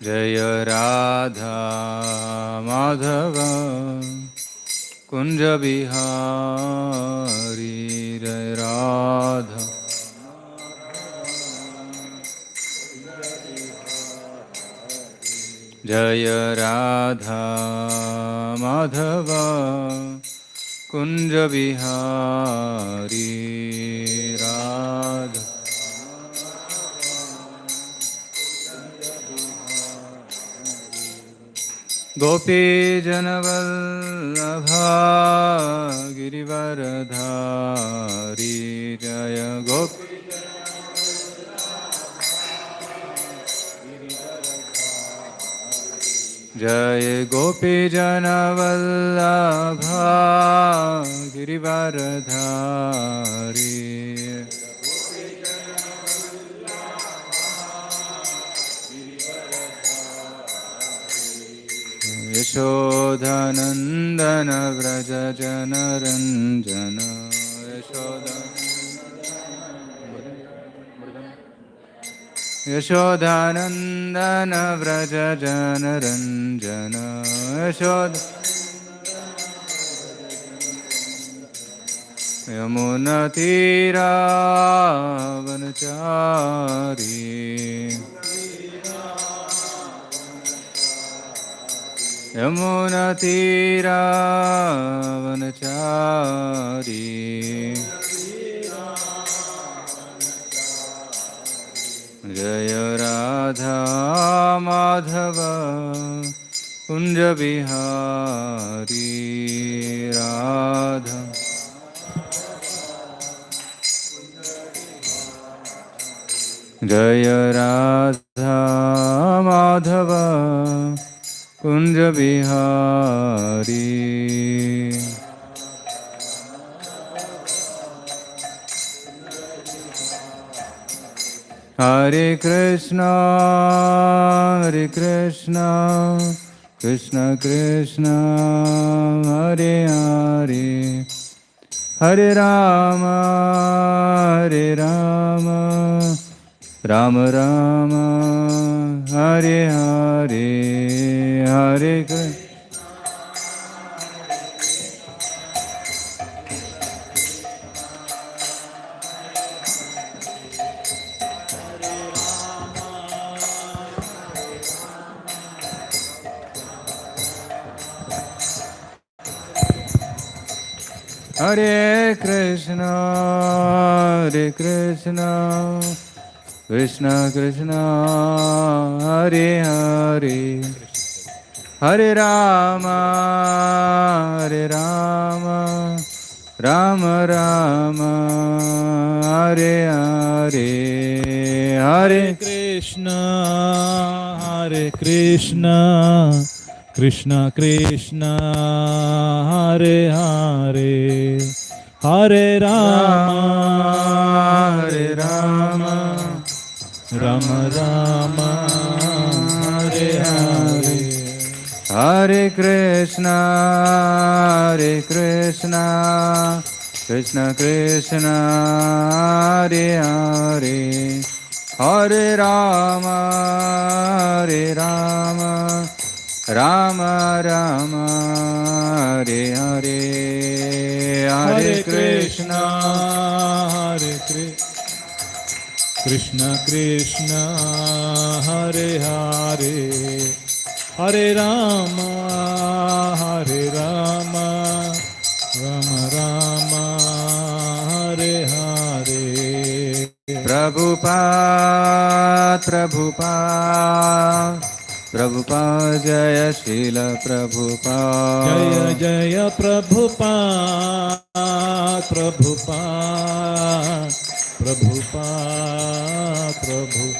जय राधा माधव कुंज बिहारी जय राधा जय राधा माधव कुंज बिहारी राधा गोपी जनवल्लभा गिरिवरधारी जय गोपी जय गोपी जनवल्लभा गिरिवरधारी यशोधनन्दन व्रज जनरञ्जन यशोदानन्दन व्रज जनरञ्जन यमुनतीरावनचारी यमुनतीरावनचारी जय राधा माधव कुंज बिहारी राधा जय राधा माधव कुंज बिहारी हरे कृष्णा कृष्ण कृष्ण हरे हरे हरे राम राम राम हरे हरे हरे कृष्ण हरे कृष्ण कृष्ण कृष्ण हरे हरे हरे राम राम राम हरे हरे हरे कृष्ण कृष्ण कृष्ण हरे हरे हरे राम राम राम हरे हरे हरे कृष्ण कृष्ण कृष्ण हरे हरे हरे राम राम राम हरे हरे हरे कृष्ण कृष्ण कृष्ण हरे हरे हरे राम राम राम हरे हरे प्रभुपाद जय शील प्रभुपाद जय प्रभुपाद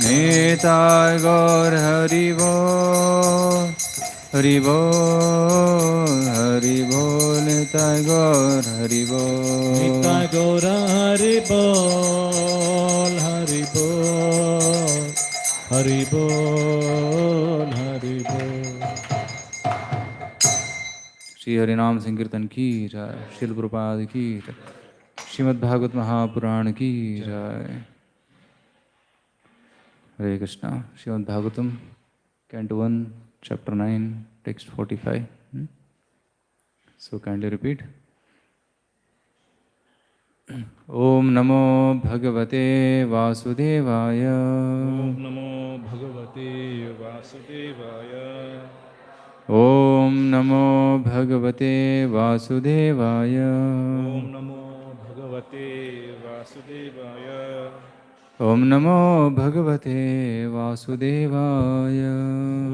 निताय गौर हरि बोल निताय गौर हरि बोल निताय गौर हरि बोल हरि बोल श्री हरिनाम संकीर्तन की जय श्रील प्रभुपाद की जय श्रीमद् भागवत महापुराण की जय हरे Krishna Shrimad Bhagavatam Canto 1, Chapter 9, Text 45. So kindly repeat. Om Namo Bhagavate Vasudevaya. Om Namo Bhagavate Vasudevaya. Om Namo Bhagavate Vasudevaya. Om Namo Bhagavate Vasudevaya. Om Namo Bhagavate Vasudevaya.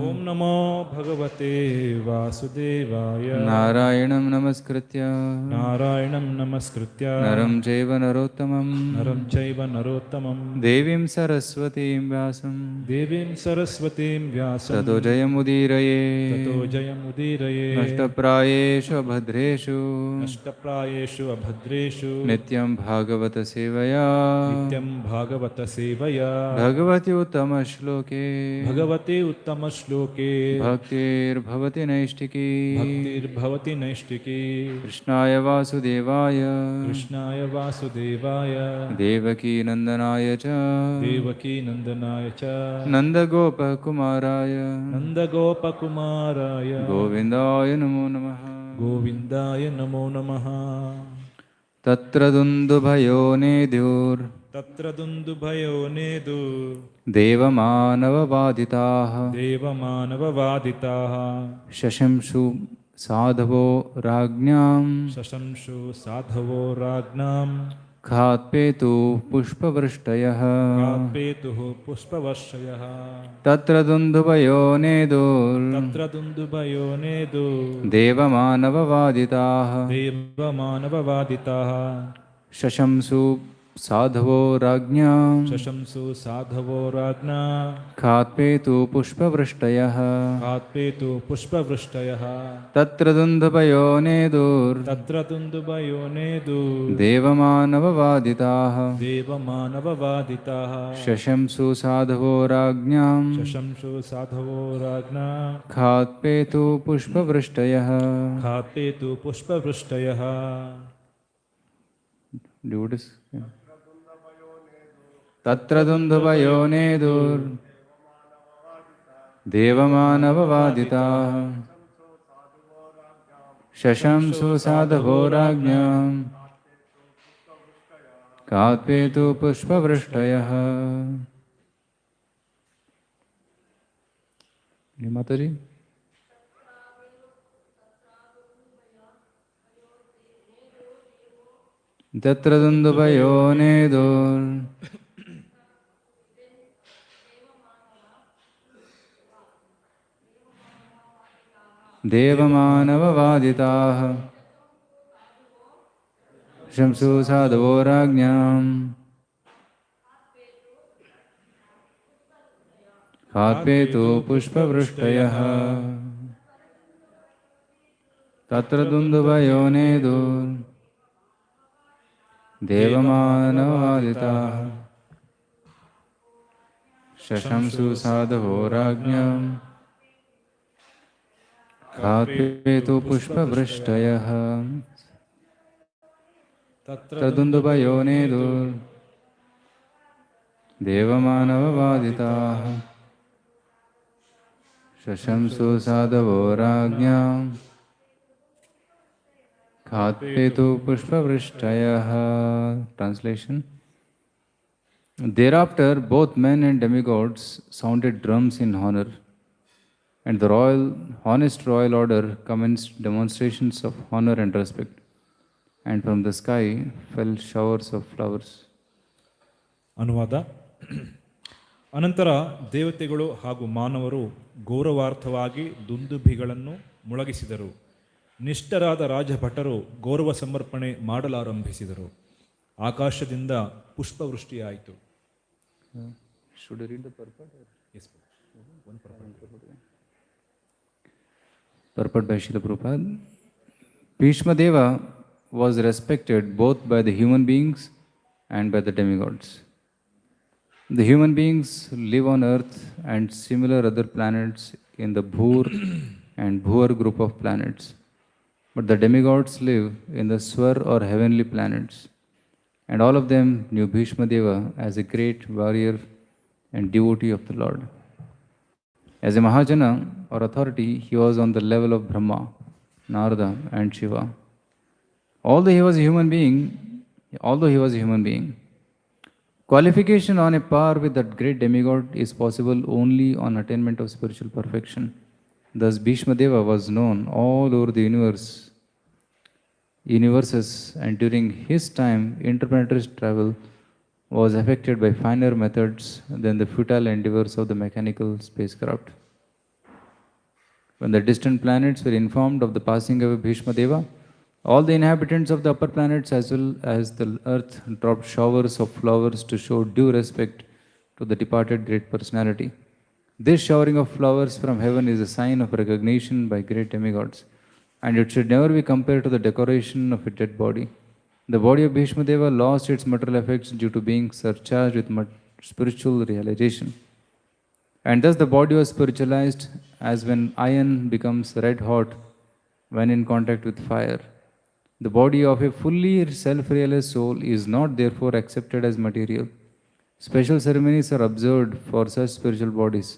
Om Namo Bhagavate Vasudevaya. Narayanam Namaskritya Narayanam Namaskritya Naram Chaiva Narottamam Naram Chaiva Narottamam Devim Saraswatim Vyasam Devim Saraswatim Vyasam Tato Jayamudiraye Tato Jayamudiraye Nashtaprayeshu Abhadreshu Nashtaprayeshu Abhadreshu Nityam Bhagavata Sevaya Nityam Bhagavata Sevaya Bhagavati Uttama Shloke Bhagavate Uttama Shloke Bhaktir Bhavati Naishtiki Bhaktir Bhavati Naishtiki Krishnaya Vasudevaya Krishnaya Vasudevaya Devaki Nandanaya Cha Devaki Nandanaya Cha Nanda Gopa Kumaraya Nanda Gopa Kumaraya Govindaya Namo Namaha Govindaya Namo Namaha Tatra Dundubhayo Nedur Tatra Dundubhayo Nedu Devamanavavaditaha Devamanavavaditaha Shashamshu Sadhavo Rajñam Shashamshu Sadhavo Ragnam Khatpetu Pushpavrishtayah Kapetuhu Puspavashayaha Tatra Dundubhayo Nedur Tatra Dundubhayo Nedu Devamanavavaditaha Devamanavavaditaha Shashamsu Sadhavo Rajñam Shashamsu Sadhavo Ragna Khatpetu Pushpavrishtayah Kapetu Puspavrishtayah Tatra Dundubhayo Nedur Tatra Dundubhayo Nedu Devamanavavaditaha Devamanavavaditaha Shashamsu Sadhavo Rajñam Shashamsu Sadhavo Ragna Khatpetu Pushpavrishtayah. Kapetu Puspavrishtayah Do this. Tatra Dundubhayo Nedur Devamanavavaditaha Shashamsu Sadhavo Rajñam Khatpetu Pushpavrishtayah. Mataji? Tatra Dundubhayo Nedur Devamanavavaditaha Shamsu Sadhavo Rajñam Khatpetu Pushpavrishtayah. Tatra Dundubhayo Nedur Devamanavaditaha Shashamsu Sadhavo Rajñam Khatpetu Pushpavrishtayah. Tatra Dundubhayo Nedur Devamanavaditaha Shashamsu Sadhavo Rajñam Khatpetu Pushpavrishtayah. Translation. Thereafter, both men and demigods sounded drums in honor, and the honest royal order commenced demonstrations of honor and respect, and from the sky fell showers of flowers. ಅನುವಾದ. ಅನಂತರ ದೇವತೆಗಳು ಹಾಗೂ ಮಾನವರು ಗೌರವಾರ್ಥವಾಗಿ ದುಂದುಭಿಗಳನ್ನು ಮೊಳಗಿಸಿದರು. ನಿಷ್ಠರಾದ ರಾಜಭಟರು ಗೌರವ ಸಮರ್ಪಣೆ ಮಾಡಲಾರಂಭಿಸಿದರು. ಆಕಾಶದಿಂದ ಪುಷ್ಪವೃಷ್ಟಿಯಾಯಿತು. Should I read the purport? Yes, one purport. Purport by Srila Prabhupada. Bhishma Deva was respected both by the human beings and by the demigods. The human beings live on earth and similar other planets in the Bhur and Bhuvar group of planets. But the demigods live in the Swar or heavenly planets. And all of them knew Bhishma Deva as a great warrior and devotee of the Lord. As a Mahajana or authority, he was on the level of Brahma, Narada, and Shiva. Although he was a human being, qualification on a par with that great demigod is possible only on attainment of spiritual perfection. Thus, Bhishma Deva was known all over the universes, and during his time, interplanetary travel was affected by finer methods than the futile endeavors of the mechanical spacecraft. When the distant planets were informed of the passing away of Bhishma Deva, all the inhabitants of the upper planets as well as the earth dropped showers of flowers to show due respect to the departed great personality. This showering of flowers from heaven is a sign of recognition by great demigods, and it should never be compared to the decoration of a dead body. The body of Bhishma Deva lost its material effects due to being surcharged with spiritual realization. And thus the body was spiritualized as when iron becomes red hot when in contact with fire. The body of a fully self-realized soul is not therefore accepted as material. Special ceremonies are observed for such spiritual bodies.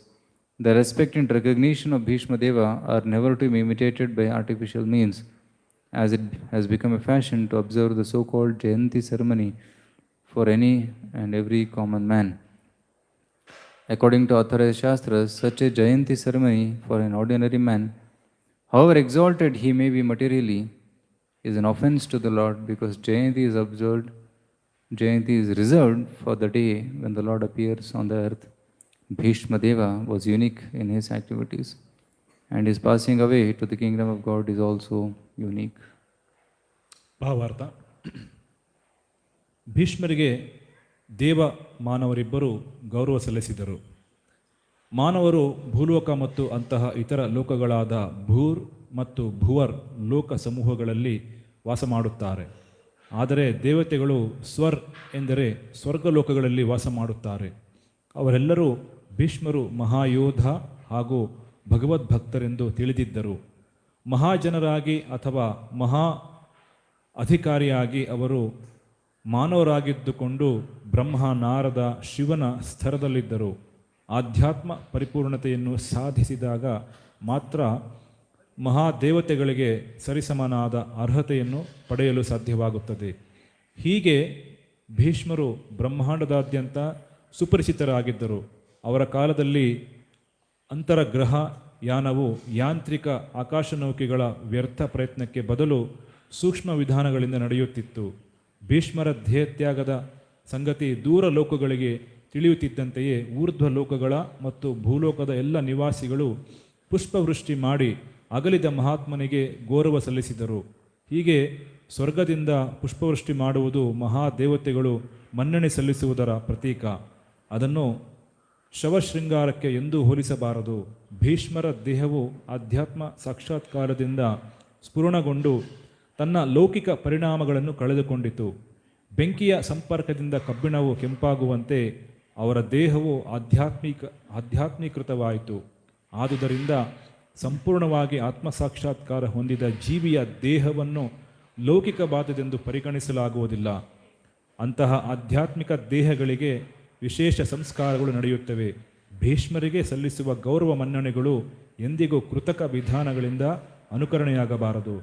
The respect and recognition of Bhishma Deva are never to be imitated by artificial means, as it has become a fashion to observe the so-called Jayanti ceremony for any and every common man. According to authorized Shastras, such a Jayanti ceremony for an ordinary man, however exalted he may be materially, is an offense to the Lord, because Jayanti is reserved for the day when the Lord appears on the earth. Bhishma Deva was unique in his activities, and his passing away to the kingdom of God is also unique. ಭಾವಾರ್ಥ. ಭೀಷ್ಮರಿಗೆ ದೇವ ಮಾನವರಿಬ್ಬರು ಗೌರವ ಸಲ್ಲಿಸಿದರು. ಮಾನವರು ಭೂಲೋಕ ಮತ್ತು ಅಂತಹ ಇತರ ಲೋಕಗಳಾದ ಭೂರ್ ಮತ್ತು ಭುವರ್ ಲೋಕ ಸಮೂಹಗಳಲ್ಲಿ ವಾಸ ಮಾಡುತ್ತಾರೆ. ಆದರೆ ದೇವತೆಗಳು ಸ್ವರ್ ಎಂದರೆ ಸ್ವರ್ಗಲೋಕಗಳಲ್ಲಿ ವಾಸ ಮಾಡುತ್ತಾರೆ. ಅವರೆಲ್ಲರೂ ಭೀಷ್ಮರು ಮಹಾಯೋಧ ಹಾಗೂ ಭಗವದ್ಭಕ್ತರೆಂದು ತಿಳಿದಿದ್ದರು. ಮಹಾಜನರಾಗಿ ಅಥವಾ ಮಹಾ ಅಧಿಕಾರಿಯಾಗಿ ಅವರು ಮಾನವರಾಗಿದ್ದುಕೊಂಡು ಬ್ರಹ್ಮ, ನಾರದ, ಶಿವನ ಸ್ತರದಲ್ಲಿದ್ದರು. ಆಧ್ಯಾತ್ಮ ಪರಿಪೂರ್ಣತೆಯನ್ನು ಸಾಧಿಸಿದಾಗ ಮಾತ್ರ ಮಹಾದೇವತೆಗಳಿಗೆ ಸರಿಸಮನಾದ ಅರ್ಹತೆಯನ್ನು ಪಡೆಯಲು ಸಾಧ್ಯವಾಗುತ್ತದೆ. ಹೀಗೆ ಭೀಷ್ಮರು ಬ್ರಹ್ಮಾಂಡದಾದ್ಯಂತ ಸುಪರಿಚಿತರಾಗಿದ್ದರು. ಅವರ ಕಾಲದಲ್ಲಿ ಅಂತರಗ್ರಹ ಯಾನವು ಯಾಂತ್ರಿಕ ಆಕಾಶನೌಕೆಗಳ ವ್ಯರ್ಥ ಪ್ರಯತ್ನಕ್ಕೆ ಬದಲು ಸೂಕ್ಷ್ಮ ವಿಧಾನಗಳಿಂದ ನಡೆಯುತ್ತಿತ್ತು. ಭೀಷ್ಮರ ಧ್ಯೇಯತ್ಯಾಗದ ಸಂಗತಿ ದೂರ ಲೋಕಗಳಿಗೆ ತಿಳಿಯುತ್ತಿದ್ದಂತೆಯೇ ಊರ್ಧ್ವ ಲೋಕಗಳ ಮತ್ತು ಭೂಲೋಕದ ಎಲ್ಲ ನಿವಾಸಿಗಳು ಪುಷ್ಪವೃಷ್ಟಿ ಮಾಡಿ ಅಗಲಿದ ಮಹಾತ್ಮನಿಗೆ ಗೌರವ ಸಲ್ಲಿಸಿದರು. ಹೀಗೆ ಸ್ವರ್ಗದಿಂದ ಪುಷ್ಪವೃಷ್ಟಿ ಮಾಡುವುದು ಮಹಾದೇವತೆಗಳು ಮನ್ನಣೆ ಸಲ್ಲಿಸುವುದರ ಪ್ರತೀಕ. ಅದನ್ನು ಶವಶೃಂಗಾರಕ್ಕೆ ಎಂದೂ ಹೋಲಿಸಬಾರದು. ಭೀಷ್ಮರ ದೇಹವು ಆಧ್ಯಾತ್ಮ ಸಾಕ್ಷಾತ್ಕಾರದಿಂದ ಸ್ಫುರಣಗೊಂಡು ತನ್ನ ಲೌಕಿಕ ಪರಿಣಾಮಗಳನ್ನು ಕಳೆದುಕೊಂಡಿತು. ಬೆಂಕಿಯ ಸಂಪರ್ಕದಿಂದ ಕಬ್ಬಿಣವು ಕೆಂಪಾಗುವಂತೆ ಅವರ ದೇಹವು ಆಧ್ಯಾತ್ಮೀಕೃತವಾಯಿತು. ಆದುದರಿಂದ ಸಂಪೂರ್ಣವಾಗಿ ಆತ್ಮಸಾಕ್ಷಾತ್ಕಾರ ಹೊಂದಿದ ಜೀವಿಯ ದೇಹವನ್ನು ಲೌಕಿಕ ಬಾಧೆಂದು ಪರಿಗಣಿಸಲಾಗುವುದಿಲ್ಲ. ಅಂತಹ ಆಧ್ಯಾತ್ಮಿಕ ದೇಹಗಳಿಗೆ ವಿಶೇಷ ಸಂಸ್ಕಾರಗಳು ನಡೆಯುತ್ತವೆ. ಭೀಷ್ಮರಿಗೆ ಸಲ್ಲಿಸುವ ಗೌರವ ಮನ್ನಣೆಗಳು ಎಂದಿಗೂ ಕೃತಕ ವಿಧಾನಗಳಿಂದ ಅನುಕರಣೆಯಾಗಬಾರದು.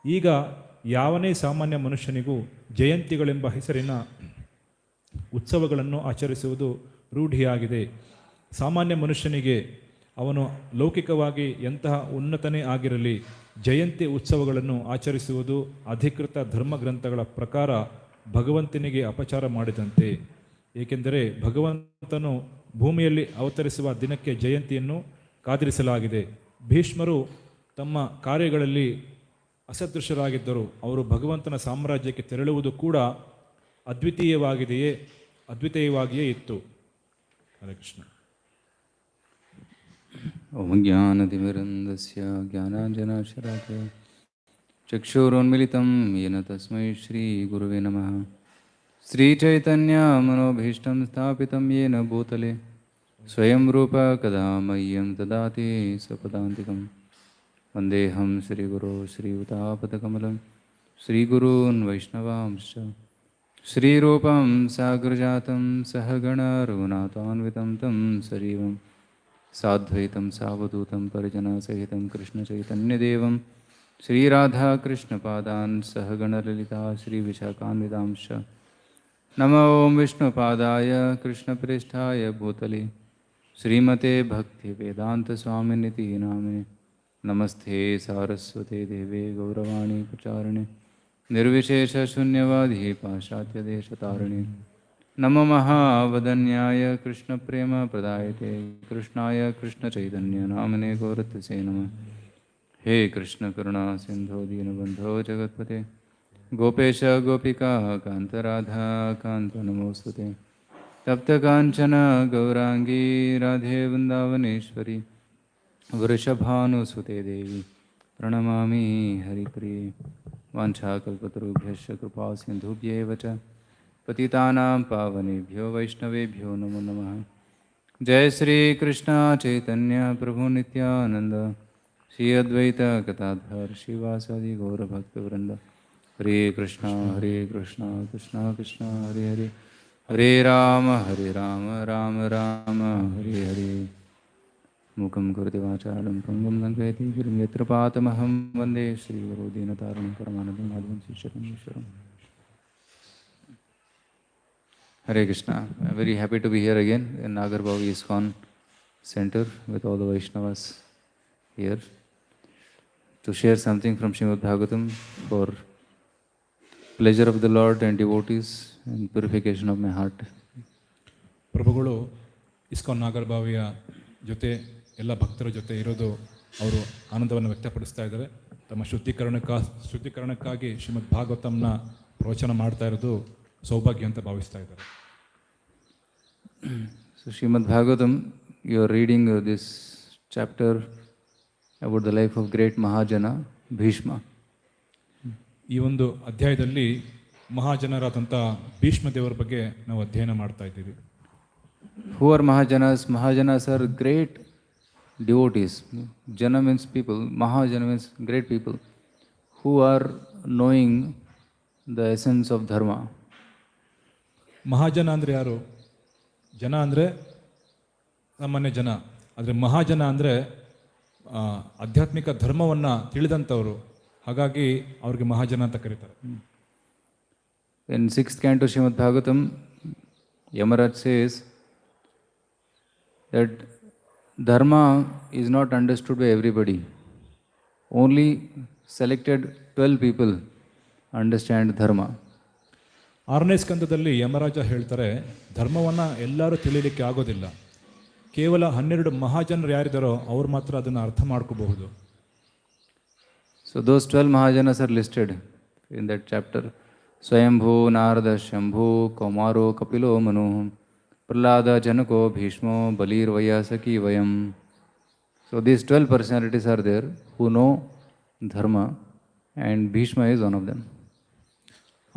ಈಗ ಯಾವನೇ ಸಾಮಾನ್ಯ ಮನುಷ್ಯನಿಗೂ ಜಯಂತಿಗಳೆಂಬ ಹೆಸರಿನ ಉತ್ಸವಗಳನ್ನು ಆಚರಿಸುವುದು ರೂಢಿಯಾಗಿದೆ. ಸಾಮಾನ್ಯ ಮನುಷ್ಯನಿಗೆ ಅವನು ಲೌಕಿಕವಾಗಿ ಎಂತಹ ಉನ್ನತನೇ ಆಗಿರಲಿ, ಜಯಂತಿ ಉತ್ಸವಗಳನ್ನು ಆಚರಿಸುವುದು ಅಧಿಕೃತ ಧರ್ಮಗ್ರಂಥಗಳ ಪ್ರಕಾರ ಭಗವಂತನಿಗೆ ಅಪಚಾರ ಮಾಡಿದಂತೆ. ಏಕೆಂದರೆ ಭಗವಂತನು ಭೂಮಿಯಲ್ಲಿ ಅವತರಿಸುವ ದಿನಕ್ಕೆ ಜಯಂತಿಯನ್ನು ಕಾದಿರಿಸಲಾಗಿದೆ. ಭೀಷ್ಮರು ತಮ್ಮ ಕಾರ್ಯಗಳಲ್ಲಿ ಅಸದೃಶರಾಗಿದ್ದರು. ಅವರು ಭಗವಂತನ ಸಾಮ್ರಾಜ್ಯಕ್ಕೆ ತೆರಳುವುದು ಕೂಡ ಅದ್ವಿತೀಯವಾಗಿಯೇ ಇತ್ತು. ಹರೇ ಕೃಷ್ಣ. ಓಂ ಜ್ಞಾನತಿಮಿರಂಧಸ್ಯ ಜ್ಞಾನಾಂಜನಶಲಾಕಯ ಚಕ್ಷುರುನ್ಮಿಲಿತಂ ಯೇನ ತಸ್ಮೈ ಶ್ರೀ ಗುರುವೇ ನಮಃ. ಶ್ರೀಚೈತನ್ಯ ಮನೋಭೀಷ್ಟಂ ಸ್ಥಾಪಿತಂ ಯೇನ ಭೂತಲೆ ಸ್ವಯಂ ರೂಪ ಕದಾ ಮಹ್ಯಂ ದದಾತಿ ಸ್ವಪದಾಂತಿಕಂ. ವಂದೇಹಂ ಶ್ರೀಗುರೋ ಶ್ರೀಯುತಾಪದಕಮಲಂ ಶ್ರೀಗುರೂನ್ ವೈಷ್ಣವಾಂಶ್ಚ ಶ್ರೀರೂಪಂ ಸಾಗ್ರಜಾತಂ ಸಹಗಣ ರಘುನಾಥಾನ್ವಿತಂ ತಂ ಸಜೀವಂ साद्वैतं सावधूतं परिजनसहितं कृष्णचैतन्यदेवं श्रीराधाकृष्णपादान् सहगणललिता श्रीविशाखान्वितांश्च नमो ॐ विष्णुपादाय कृष्णप्रेष्ठाय भूतले श्रीमते भक्तिवेदान्तस्वामिनिति नामिने नमस्ते सारस्वते देवे गौरवाणी प्रचारिणे निर्विशेषशून्यवादी पाश्चात्यदेशतारिणे नमो महावदन्याय कृष्णप्रेमप्रदायते कृष्णाय कृष्णचैतन्यनामिने गौरत्से नमः। हे कृष्णकरुणा सिन्धो दीनबन्धो जगत्पते गोपेश गोपिका कान्तराधा कान्त नमोऽस्तुते तप्तकाञ्चन गौराङ्गी राधे वृन्दावनेश्वरी वृषभानुसुते देवी प्रणमामि हरिप्रिये वाञ्छाकल्पतरुभ्यश्च कृपासिन्धुभ्येव च पतितानां पावनेभ्यो वैष्णवेभ्यो नमो नमः। जय श्री कृष्ण चैतन्य प्रभु नित्यानंद श्री अद्वैत गदाधर श्रीवासादि गौरभक्तवृंद हरे कृष्णा कृष्ण कृष्ण हरे हरे हरे राम राम राम हरे हरे। मुखं करोति वाचालं पङ्गुं लङ्घयति गिरिं यत्र पातमहं वन्दे श्रीगुरो दीनतारिणं परमानन्दं माधवं श्रीशतं ईश्वरम्। Hare Krishna. I'm very happy to be here again in Nagarabhavi ISKCON Center with all the Vaishnavas here to share something from Srimad Bhagavatam for pleasure of the Lord and devotees and purification of my heart. ಪ್ರಭುಗಳು ISKCON ನಾಗರಭಾವಿಯ ಜೊತೆ ಎಲ್ಲ ಭಕ್ತರ ಜೊತೆ ಇರೋದು ಅವರು ಆನಂದವನ್ನು ವ್ಯಕ್ತಪಡಿಸ್ತಾ ಇದ್ದಾರೆ. ತಮ್ಮ ಶುದ್ಧೀಕರಣಕ್ಕಾಗಿ ಶ್ರೀಮದ್ ಭಾಗವತಂನ ಪ್ರವಚನ ಮಾಡ್ತಾ ಇರೋದು ಸೌಭಾಗ್ಯ ಅಂತ ಭಾವಿಸ್ತಾ ಇದ್ದಾರೆ. So Srimad Bhagavatam, you are reading this chapter about the life of great Mahajana, Bhishma. ಈ ಒಂದು ಅಧ್ಯಾಯದಲ್ಲಿ ಮಹಾಜನರಾದಂಥ ಭೀಷ್ಮ ದೇವರ ಬಗ್ಗೆ ನಾವು ಅಧ್ಯಯನ ಮಾಡ್ತಾ ಇದ್ದೀವಿ. Who are Mahajanas? Mahajanas are great devotees. Jana means people, Mahajana means great people who are knowing the essence of dharma. Mahajan ಅಂದರೆ ಯಾರು? ಜನ ಅಂದರೆ ಸಾಮಾನ್ಯ ಜನ, ಆದರೆ ಮಹಾಜನ ಅಂದರೆ ಆಧ್ಯಾತ್ಮಿಕ ಧರ್ಮವನ್ನು ತಿಳಿದಂಥವರು, ಹಾಗಾಗಿ ಅವ್ರಿಗೆ ಮಹಾಜನ ಅಂತ ಕರೀತಾರೆ. In 6th canto Srimad Bhagavatam, Yamaraj says that dharma is not understood by everybody. Only selected 12 people understand dharma. 6ನೇ ಸ್ಕಂದದಲ್ಲಿ Yamaraja ಹೇಳ್ತಾರೆ, ಧರ್ಮವನ್ನು ಎಲ್ಲರೂ ತಿಳಿಯಲಿಕ್ಕೆ ಆಗೋದಿಲ್ಲ, ಕೇವಲ 12 ಮಹಾಜನರು ಯಾರಿದ್ದಾರೋ ಅವ್ರು ಮಾತ್ರ ಅದನ್ನು ಅರ್ಥ ಮಾಡ್ಕೋಬಹುದು. So those 12 Mahajanas are listed in that chapter. Swayambhu, Narada, Shambhu, Kaumaro, Kapilo, Manu, Prahlada, Janako, Bhishmo, Balir, Vayasaki, Vayam. So these 12 personalities are there who know dharma, and Bhishma is one of them.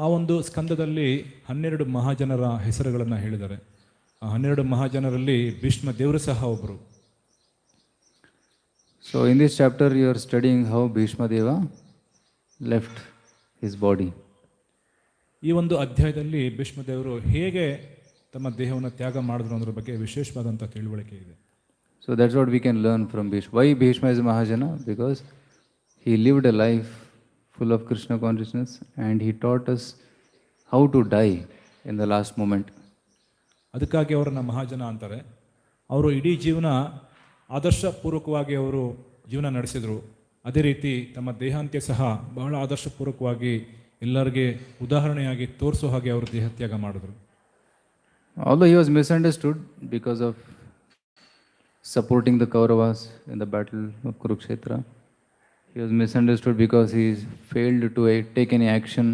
ಆ ಒಂದು ಸ್ಕಂದದಲ್ಲಿ 12 ಮಹಾಜನರ ಹೆಸರುಗಳನ್ನು ಹೇಳಿದ್ದಾರೆ. ಆ 12 ಮಹಾಜನರಲ್ಲಿ ಭೀಷ್ಮ ದೇವರು ಸಹ ಒಬ್ಬರು. So in this chapter you are studying how Bhishma Deva left his body. ಈ ಒಂದು ಅಧ್ಯಾಯದಲ್ಲಿ ಭೀಷ್ಮ ದೇವರು ಹೇಗೆ ತಮ್ಮ ದೇಹವನ್ನು ತ್ಯಾಗ ಮಾಡಿದ್ರು ಅನ್ನೋದ್ರ ಬಗ್ಗೆ ವಿಶೇಷವಾದಂಥ ತಿಳುವಳಿಕೆ ಇದೆ. So that's what we can learn from Bhishma. Why Bhishma is a Mahajana? Because he lived a life full of Krishna consciousness and he taught us how to die in the last moment. ಅದಕ್ಕಾಗಿ ಅವರನ್ನು ಮಹಾಜನ ಅಂತಾರೆ. ಅವರು ಇಡೀ ಜೀವನ ಆದರ್ಶಪೂರ್ವಕವಾಗಿ ಅವರು ಜೀವನ ನಡೆಸಿದರು. ಅದೇ ರೀತಿ ತಮ್ಮ ದೇಹಾಂತ್ಯ ಸಹ ಬಹಳ ಆದರ್ಶಪೂರ್ವಕವಾಗಿ ಎಲ್ಲರಿಗೆ ಉದಾಹರಣೆಯಾಗಿ ತೋರಿಸೋ ಹಾಗೆ ಅವರು ದೇಹತ್ಯಾಗ ಮಾಡಿದ್ರು. Although he was misunderstood because of supporting the Kauravas in the battle of Kurukshetra, he was misunderstood because he failed to take any action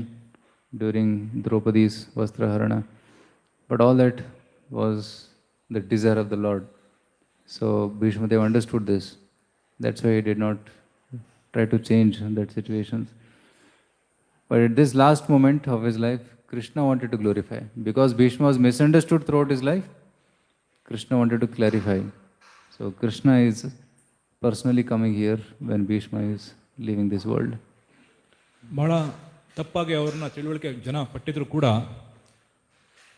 during Draupadi's Vastraharana. But all that was the desire of the Lord. So Bhishma Deva understood this. That's why he did not try to change that situation. But at this last moment of his life, Krishna wanted to glorify. Because Bhishma was misunderstood throughout his life, Krishna wanted to clarify. So Krishna is personally coming here when Bhishma is leaving this world. ಬಹಳ ತಪ್ಪಾಗಿ ಅವ್ರನ್ನ ತಿಳುವಳಿಕೆ ಜನ ಪಟ್ಟಿದ್ರು ಕೂಡ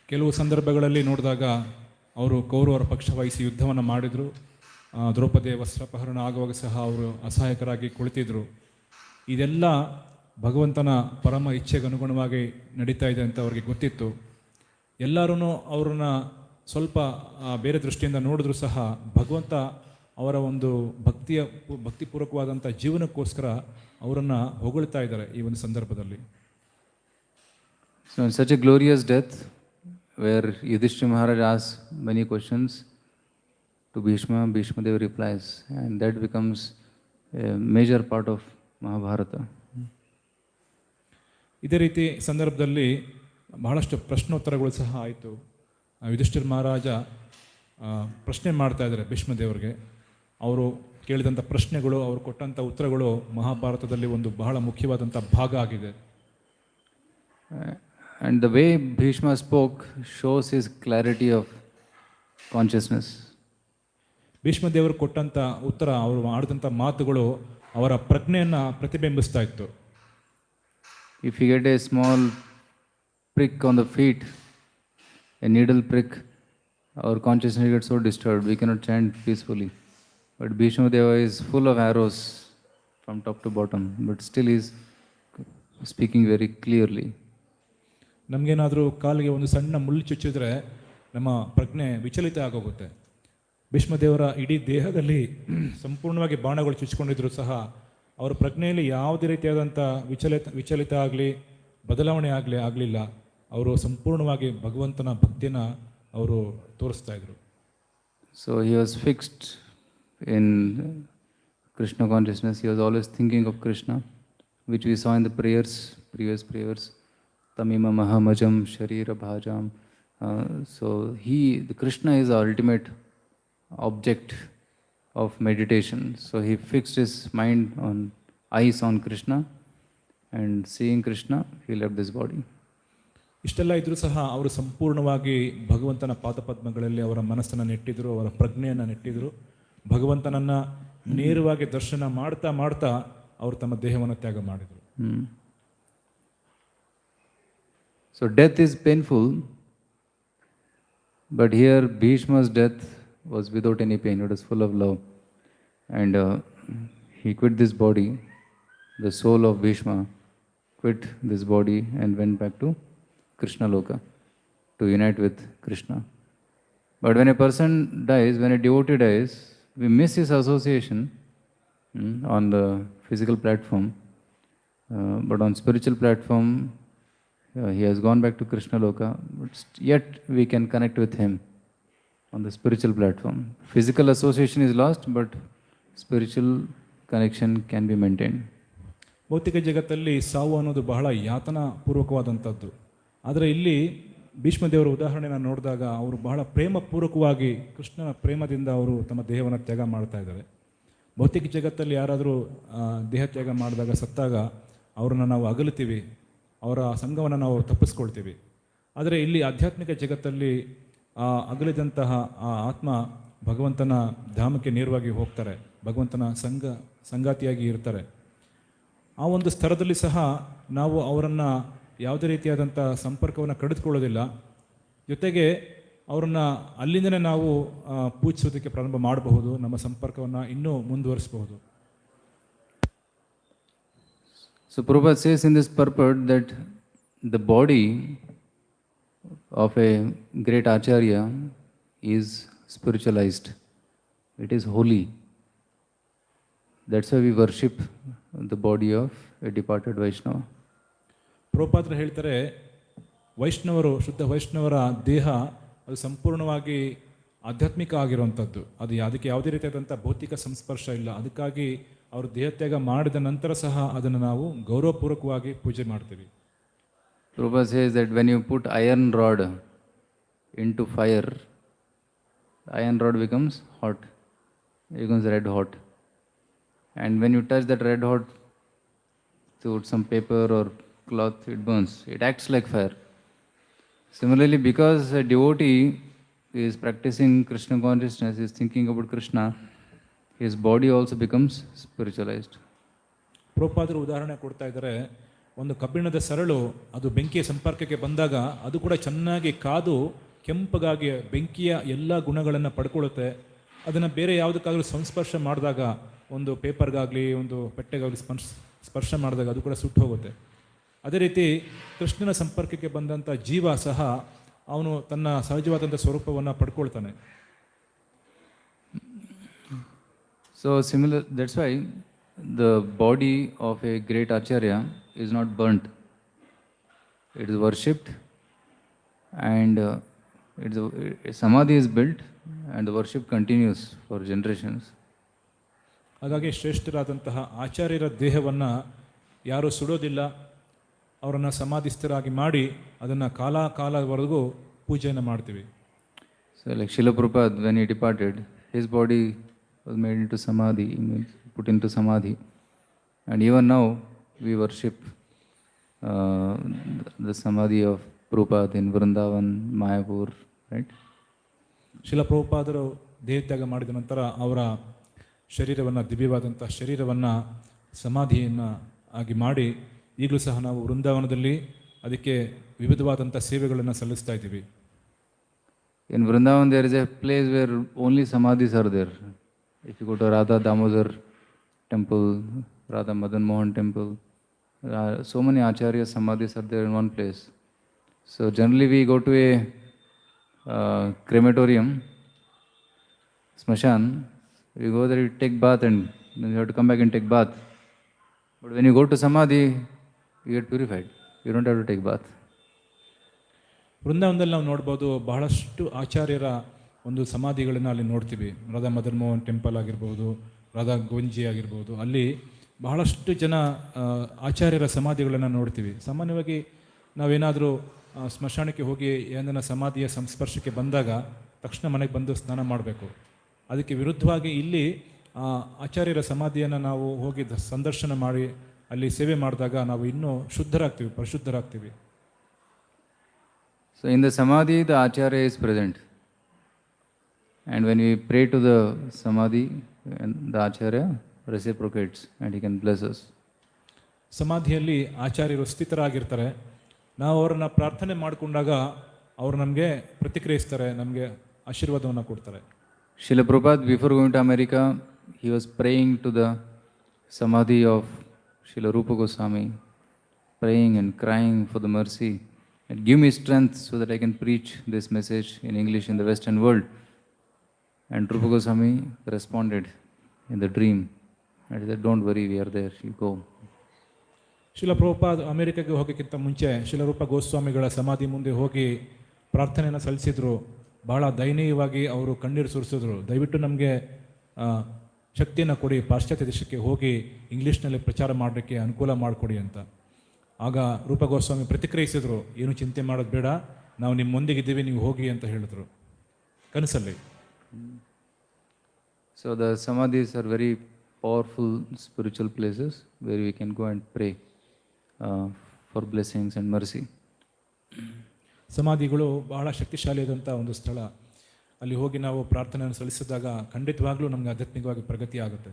ಕೆಲವು ಸಂದರ್ಭಗಳಲ್ಲಿ ನೋಡಿದಾಗ ಅವರು ಕೌರವರ ಪಕ್ಷ ವಹಿಸಿ ಯುದ್ಧವನ್ನು ಮಾಡಿದರು. ದ್ರೌಪದಿಯ ವಸ್ತ್ರಾಪಹರಣ ಆಗುವಾಗ ಸಹ ಅವರು ಅಸಹಾಯಕರಾಗಿ ಕುಳಿತಿದ್ರು. ಇದೆಲ್ಲ ಭಗವಂತನ ಪರಮ ಇಚ್ಛೆಗೆ ಅನುಗುಣವಾಗಿ ನಡೀತಾ ಇದೆ ಅಂತ ಅವ್ರಿಗೆ ಗೊತ್ತಿತ್ತು. ಎಲ್ಲರೂ ಅವ್ರನ್ನ ಸ್ವಲ್ಪ ಬೇರೆ ದೃಷ್ಟಿಯಿಂದ ನೋಡಿದ್ರು ಸಹ ಭಗವಂತ ಅವರ ಒಂದು ಭಕ್ತಿಪೂರ್ವಕವಾದಂಥ ಜೀವನಕ್ಕೋಸ್ಕರ ಅವರನ್ನು ಹೊಗಳ್ತಾ ಇದ್ದಾರೆ ಈ ಒಂದು ಸಂದರ್ಭದಲ್ಲಿ. So in such a glorious death, where Yudhishthira Maharaj asks many questions to Bhishma, Bhishma Deva replies, and that becomes a major part of Mahabharata. ಇದೇ ರೀತಿ ಸಂದರ್ಭದಲ್ಲಿ ಬಹಳಷ್ಟು ಪ್ರಶ್ನೋತ್ತರಗಳು ಸಹ ಆಯಿತು. ಯುಧಿಷ್ಠಿರ ಮಹಾರಾಜ ಪ್ರಶ್ನೆ ಮಾಡ್ತಾ ಇದ್ದಾರೆ ಭೀಷ್ಮದೇವರಿಗೆ. ಅವರು ಕೇಳಿದಂಥ ಪ್ರಶ್ನೆಗಳು, ಅವರು ಕೊಟ್ಟಂಥ ಉತ್ತರಗಳು ಮಹಾಭಾರತದಲ್ಲಿ ಒಂದು ಬಹಳ ಮುಖ್ಯವಾದಂಥ ಭಾಗ ಆಗಿದೆ. And the way Bhishma spoke shows his clarity of consciousness. ಭೀಷ್ಮದೇವರು ಕೊಟ್ಟಂಥ ಉತ್ತರ, ಅವರು ಆಡಿದಂಥ ಮಾತುಗಳು ಅವರ ಪ್ರಜ್ಞೆಯನ್ನು ಪ್ರತಿಬಿಂಬಿಸ್ತಾ ಇತ್ತು. If you get a small prick on the feet, a needle prick, our consciousness gets so disturbed, we cannot chant peacefully. But Bhishma Deva is full of arrows from top to bottom, but still he is speaking very clearly. ನಮಗೇನಾದರೂ ಕಾಲಿಗೆ ಒಂದು ಸಣ್ಣ ಮುಳ್ಳು ಚುಚ್ಚಿದ್ರೆ ನಮ್ಮ ಪ್ರಜ್ಞೆ ವಿಚಲಿತ ಆಗೋಗುತ್ತೆ. ಭೀಷ್ಮದೇವರ ಇಡೀ ದೇಹದಲ್ಲಿ ಸಂಪೂರ್ಣವಾಗಿ ಬಾಣಗಳು ಚುಚ್ಚಿಕೊಂಡಿದ್ರು ಸಹ ಅವರ ಪ್ರಜ್ಞೆಯಲ್ಲಿ ಯಾವುದೇ ರೀತಿಯಾದಂಥ ವಿಚಲಿತ ಆಗಲಿ ಬದಲಾವಣೆ ಆಗಲಿಲ್ಲ. ಅವರು ಸಂಪೂರ್ಣವಾಗಿ ಭಗವಂತನ ಭಕ್ತಿಯನ್ನು ಅವರು ತೋರಿಸ್ತಾ ಇದ್ರು. So he was fixed in Krishna consciousness. He was always thinking of Krishna, which we saw in the previous prayers. Tamima Mahamajam Sharira Bhajam. So the Krishna is the ultimate object of meditation. So he fixed his eyes on Krishna, and seeing Krishna, he left this body. ಇಷ್ಟೆಲ್ಲ ಇದ್ರೂ ಸಹ ಅವರು ಸಂಪೂರ್ಣವಾಗಿ ಭಗವಂತನ ಪಾದಪದ್ಮಗಳಲ್ಲಿ ಅವರ ಮನಸ್ಸನ್ನು ನೆಟ್ಟಿದ್ರು, ಅವರ ಪ್ರಜ್ಞೆಯನ್ನು ನೆಟ್ಟಿದ್ರು. ಭಗವಂತನನ್ನು ನೇರವಾಗಿ ದರ್ಶನ ಮಾಡ್ತಾ ಮಾಡ್ತಾ ಅವರು ತಮ್ಮ ದೇಹವನ್ನು ತ್ಯಾಗ ಮಾಡಿದರು. So death is painful, but here Bhishma's death was without any pain. It was full of love, and he quit this body. The soul of Bhishma quit this body and went back to Krishna Loka to unite with Krishna. But when a person dies, when a devotee dies, we miss his association on the physical platform, but on spiritual platform, he has gone back to Krishna Loka, but yet we can connect with him on the spiritual platform. Physical association is lost, but spiritual connection can be maintained. ಭೌತಿಕ ಜಗತ್ತಲ್ಲಿ ಸಾವು ಅನ್ನೋದು ಬಹಳ ಯಾತನಾ ಪೂರ್ವಕವಾದಂಥದ್ದು. ಆದರೆ ಇಲ್ಲಿ ಭೀಷ್ಮದೇವರ ಉದಾಹರಣೆನ ನೋಡಿದಾಗ ಅವರು ಬಹಳ ಪ್ರೇಮಪೂರ್ವಕವಾಗಿ ಕೃಷ್ಣನ ಪ್ರೇಮದಿಂದ ಅವರು ತಮ್ಮ ದೇಹವನ್ನು ತ್ಯಾಗ ಮಾಡ್ತಾ ಇದ್ದಾರೆ. ಭೌತಿಕ ಜಗತ್ತಲ್ಲಿ ಯಾರಾದರೂ ದೇಹ ತ್ಯಾಗ ಮಾಡಿದಾಗ, ಸತ್ತಾಗ ಅವ್ರನ್ನ ನಾವು ಅಗಲುತ್ತೀವಿ, ಅವರ ಸಂಘವನ್ನು ನಾವು ತಪ್ಪಿಸ್ಕೊಳ್ತೀವಿ. ಆದರೆ ಇಲ್ಲಿ ಆಧ್ಯಾತ್ಮಿಕ ಜಗತ್ತಲ್ಲಿ ಅಗಲಿದಂತಹ ಆ ಆತ್ಮ ಭಗವಂತನ ಧಾಮಕ್ಕೆ ನೇರವಾಗಿ ಹೋಗ್ತಾರೆ, ಭಗವಂತನ ಸಂಗಾತಿಯಾಗಿ ಇರ್ತಾರೆ. ಆ ಒಂದು ಸ್ತರದಲ್ಲಿ ಸಹ ನಾವು ಅವರನ್ನು ಯಾವುದೇ ರೀತಿಯಾದಂಥ ಸಂಪರ್ಕವನ್ನು ಕಡಿದುಕೊಳ್ಳೋದಿಲ್ಲ. ಜೊತೆಗೆ ಅವರನ್ನು ಅಲ್ಲಿಂದನೇ ನಾವು ಪೂಜಿಸೋದಕ್ಕೆ ಪ್ರಾರಂಭ ಮಾಡಬಹುದು, ನಮ್ಮ ಸಂಪರ್ಕವನ್ನು ಇನ್ನೂ ಮುಂದುವರಿಸಬಹುದು. So Prabhupada says in this purport that the body of a great acharya is spiritualized. It is holy. That's why we worship the body of a departed Vaishnava. ಪ್ರಭುಪಾದರು ಹೇಳ್ತಾರೆ, ಶುದ್ಧ ವೈಷ್ಣವರ ದೇಹ ಅದು ಸಂಪೂರ್ಣವಾಗಿ ಆಧ್ಯಾತ್ಮಿಕ ಆಗಿರುವಂಥದ್ದು. ಅದಕ್ಕೆ ಯಾವುದೇ ರೀತಿಯಾದಂಥ ಭೌತಿಕ ಸಂಸ್ಪರ್ಶ ಇಲ್ಲ. ಅದಕ್ಕಾಗಿ ಅವರು ದೇಹತ್ಯಾಗ ಮಾಡಿದ ನಂತರ ಸಹ ಅದನ್ನು ನಾವು ಗೌರವಪೂರ್ವಕವಾಗಿ ಪೂಜೆ ಮಾಡ್ತೀವಿ. Prabhupada says that when you put iron rod into fire, the iron rod becomes hot, it becomes red hot. And when you touch that red hot to some paper or cloth, it burns. It acts like fire. Similarly, because a devotee is practicing Krishna consciousness, is thinking about Krishna, his body also becomes spiritualized. ಪ್ರಭುಪಾದರು ಉದಾಹರಣೆ ಕೊಡ್ತಾ ಇದ್ದಾರೆ, ಒಂದು ಕಬ್ಬಿಣದ ಸರಳು ಅದು ಬೆಂಕಿಯ ಸಂಪರ್ಕಕ್ಕೆ ಬಂದಾಗ ಅದು ಕೂಡ ಚೆನ್ನಾಗಿ ಕಾದು ಕೆಂಪಗಾಗಿ ಬೆಂಕಿಯ ಎಲ್ಲ ಗುಣಗಳನ್ನು ಪಡ್ಕೊಳ್ಳುತ್ತೆ. ಅದನ್ನು ಬೇರೆ ಯಾವುದಕ್ಕಾಗಲೂ ಸಂಸ್ಪರ್ಶ ಮಾಡಿದಾಗ, ಒಂದು ಪೇಪರ್ಗಾಗಲಿ ಒಂದು ಪೆಟ್ಟೆಗಾಗಲಿ ಸ್ಪರ್ಶ ಮಾಡಿದಾಗ ಅದು ಕೂಡ ಸುಟ್ಟು ಹೋಗುತ್ತೆ. ಅದೇ ರೀತಿ ಕೃಷ್ಣನ ಸಂಪರ್ಕಕ್ಕೆ ಬಂದಂಥ ಜೀವ ಸಹ ಅವನು ತನ್ನ ಸಹಜವಾದಂಥ ಸ್ವರೂಪವನ್ನು ಪಡ್ಕೊಳ್ತಾನೆ. So similar, that's why the body of a great acharya is not burnt. It is worshipped, and a samadhi is built, and the worship continues for generations. ಹಾಗಾಗಿ ಶ್ರೇಷ್ಠರಾದಂತಹ ಆಚಾರ್ಯರ ದೇಹವನ್ನು ಯಾರೂ ಸುಡೋದಿಲ್ಲ, ಅವರನ್ನು ಸಮಾಧಿಸ್ಥರಾಗಿ ಮಾಡಿ ಅದನ್ನು ಕಾಲವರೆಗೂ ಪೂಜೆಯನ್ನು ಮಾಡ್ತೀವಿ. So like Srila Prabhupada, when he departed, his body was made into samadhi, put into samadhi, and even now we worship the samadhi of Prabhupada in Vrindavan, Mayapur, right? ಶಿಲ ಪ್ರಭುಪಾದರು ದೇಹತ್ಯಾಗ ಮಾಡಿದ ನಂತರ ಅವರ ಶರೀರವನ್ನು, ದಿವ್ಯವಾದಂಥ ಶರೀರವನ್ನು ಸಮಾಧಿಯನ್ನು ಆಗಿ ಮಾಡಿ ಈಗಲೂ ಸಹ ನಾವು ವೃಂದಾವನದಲ್ಲಿ ಅದಕ್ಕೆ ವಿವಿಧವಾದಂಥ ಸೇವೆಗಳನ್ನು ಸಲ್ಲಿಸ್ತಾ ಇದ್ದೀವಿ. In Vrindavan there is a place where only samadhis are there. If you go to Radha Damodar temple, Radha Madan Mohan temple, so many acharya samadhis are there in one place. So generally we go to a crematorium, smashan, we go there, you take bath, and then you have to come back and take bath. But when you go to samadhi, you get purified. You don't have to take bath. ವೃಂದಾವನದಲ್ಲಿ ನಾವು ನೋಡ್ಬೋದು, ಬಹಳಷ್ಟು ಆಚಾರ್ಯರ ಒಂದು ಸಮಾಧಿಗಳನ್ನು ಅಲ್ಲಿ ನೋಡ್ತೀವಿ. Radha Madan Mohan temple ಆಗಿರ್ಬೋದು, ರಾಧಾ ಗೊಂಜಿ ಆಗಿರ್ಬೋದು, ಅಲ್ಲಿ ಬಹಳಷ್ಟು ಜನ ಆಚಾರ್ಯರ ಸಮಾಧಿಗಳನ್ನು ನೋಡ್ತೀವಿ. ಸಾಮಾನ್ಯವಾಗಿ ನಾವೇನಾದರೂ ಸ್ಮಶಾನಕ್ಕೆ ಹೋಗಿ ಏನನ್ನ ಸಮಾಧಿಯ ಸಂಸ್ಪರ್ಶಕ್ಕೆ ಬಂದಾಗ ತಕ್ಷಣ ಮನೆಗೆ ಬಂದು ಸ್ನಾನ ಮಾಡಬೇಕು. ಅದಕ್ಕೆ ವಿರುದ್ಧವಾಗಿ ಇಲ್ಲಿ ಆಚಾರ್ಯರ ಸಮಾಧಿಯನ್ನು ನಾವು ಹೋಗಿ ಸಂದರ್ಶನ ಮಾಡಿ ಅಲ್ಲಿ ಸೇವೆ ಮಾಡಿದಾಗ ನಾವು ಇನ್ನೂ ಶುದ್ಧರಾಗ್ತೀವಿ, ಪರಿಶುದ್ಧರಾಗ್ತೀವಿ. So in the samadhi, the acharya is present. And when we pray to the samadhi, the acharya reciprocates and he can bless us. ಸಮಾಧಿಯಲ್ಲಿ ಆಚಾರ್ಯರು ಸ್ಥಿತರಾಗಿರ್ತಾರೆ. ನಾವು ಅವರನ್ನು ಪ್ರಾರ್ಥನೆ ಮಾಡಿಕೊಂಡಾಗ ಅವರು ನಮಗೆ ಪ್ರತಿಕ್ರಿಯಿಸ್ತಾರೆ, ನಮಗೆ ಆಶೀರ್ವಾದವನ್ನು ಕೊಡ್ತಾರೆ. Srila Prabhupada, before going to America, he was praying to the samadhi of Srila Rupa Goswami, praying and crying for the mercy, and give me strength so that I can preach this message in English in the Western world. And Rupa Goswami responded in the dream, and he said, don't worry, we are there, you go. ಶಿಲ Prabhupada ಅಮೆರಿಕಾಗೆ ಹೋಗೋಕ್ಕಿಂತ ಮುಂಚೆ ಶಿಲರೂಪ ಗೋಸ್ವಾಮಿಗಳ ಸಮಾಧಿ ಮುಂದೆ ಹೋಗಿ ಪ್ರಾರ್ಥನೆಯನ್ನು ಸಲ್ಲಿಸಿದ್ರು. ಬಹಳ ದಯನೀಯವಾಗಿ ಅವರು ಕಣ್ಣೀರು ಸುರಿಸಿದ್ರು, ದಯವಿಟ್ಟು ನಮಗೆ ಶಕ್ತಿಯನ್ನು ಕೊಡಿ, ಪಾಶ್ಚಾತ್ಯ ದೇಶಕ್ಕೆ ಹೋಗಿ ಇಂಗ್ಲೀಷ್ನಲ್ಲಿ ಪ್ರಚಾರ ಮಾಡಲಿಕ್ಕೆ ಅನುಕೂಲ ಮಾಡಿಕೊಡಿ ಅಂತ. ಆಗ ರೂಪ ಗೋಸ್ವಾಮಿ ಪ್ರತಿಕ್ರಿಯಿಸಿದ್ರು, ಏನು ಚಿಂತೆ ಮಾಡೋದು ಬೇಡ, ನಾವು ನಿಮ್ಮ ಮುಂದಿಗಿದ್ದೀವಿ, ನೀವು ಹೋಗಿ ಅಂತ ಹೇಳಿದ್ರು ಕನಸಲ್ಲಿ. So the samadhis are very powerful spiritual places where we can go and pray for blessings and mercy. ಸಮಾಧಿಗಳು ಬಹಳ ಶಕ್ತಿಶಾಲಿಯಾದಂಥ ಒಂದು ಸ್ಥಳ. ಅಲ್ಲಿ ಹೋಗಿ ನಾವು ಪ್ರಾರ್ಥನೆಯನ್ನು ಸಲ್ಲಿಸಿದಾಗ ಖಂಡಿತವಾಗ್ಲೂ ನಮಗೆ ಆಧ್ಯಾತ್ಮಿಕವಾಗಿ ಪ್ರಗತಿ ಆಗುತ್ತೆ.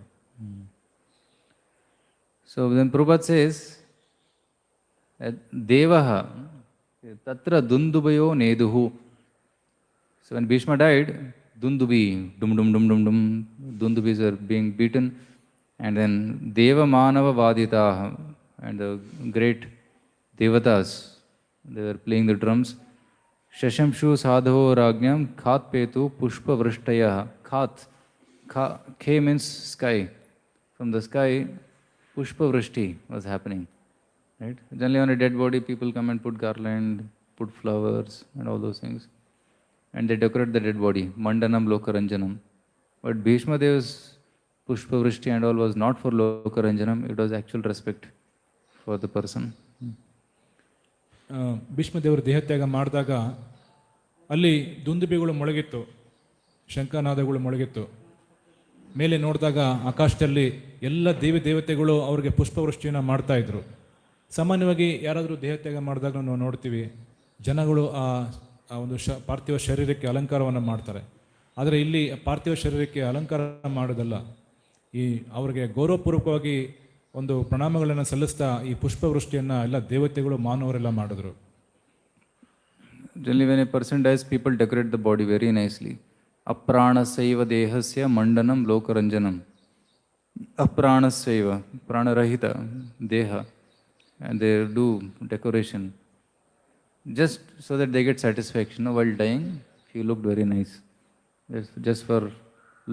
So then Prabhupada says, Devaha Tatra Dundubayo Neduhu. So when Bhishma died, Dundubi, dum dum dum dum dum, Dundubis are being beaten, and then Deva Manava Vaditaha, and the great Devatas, they were playing the drums. Shashamshu Sadho Ragnyam Khat Petu Pushpa Vrishtayaha. Khe means sky. From the sky, Pushpa Vrishti was happening. Right? Generally on a dead body, people come and put garland, put flowers and all those things. And they decorate the dead body. Mandanam Lokaranjanam. But Bhishma Dev's Pushpa Vrishti and all was not for Lokaranjanam, it was actual respect for the person. ಭೀಷ್ಮದೇವರು ದೇಹತ್ಯಾಗ ಮಾಡಿದಾಗ ಅಲ್ಲಿ ದುಂದುಬಿಗಳು ಮೊಳಗಿತ್ತು, ಶಂಖನಾದಗಳು ಮೊಳಗಿತ್ತು. ಮೇಲೆ ನೋಡಿದಾಗ ಆಕಾಶದಲ್ಲಿ ಎಲ್ಲ ದೇವಿ ದೇವತೆಗಳು ಅವರಿಗೆ ಪುಷ್ಪವೃಷ್ಟಿಯನ್ನು ಮಾಡ್ತಾ ಇದ್ರು. ಸಾಮಾನ್ಯವಾಗಿ ಯಾರಾದರೂ ದೇಹತ್ಯಾಗ ಮಾಡಿದಾಗ ನಾವು ನೋಡ್ತೀವಿ, ಜನಗಳು ಆ ಒಂದು ಪಾರ್ಥಿವ ಶರೀರಕ್ಕೆ ಅಲಂಕಾರವನ್ನು ಮಾಡ್ತಾರೆ. ಆದರೆ ಇಲ್ಲಿ ಪಾರ್ಥಿವ ಶರೀರಕ್ಕೆ ಅಲಂಕಾರ ಮಾಡೋದಲ್ಲ, ಈ ಅವರಿಗೆ ಗೌರವಪೂರ್ವಕವಾಗಿ ಒಂದು ಪ್ರಣಾಮಗಳನ್ನು ಸಲ್ಲಿಸ್ತಾ ಈ ಪುಷ್ಪವೃಷ್ಟಿಯನ್ನು ಎಲ್ಲ ದೇವತೆಗಳು ಮಾನವರೆಲ್ಲ ಮಾಡಿದ್ರು. Generally when a person dies, people decorate the body very nicely. Apranasaiva dehasya mandanam lokaranjanam. Apranasaiva, pranarahita deha, and they do decoration just so that they get satisfaction. While dying, he looked very nice. Just for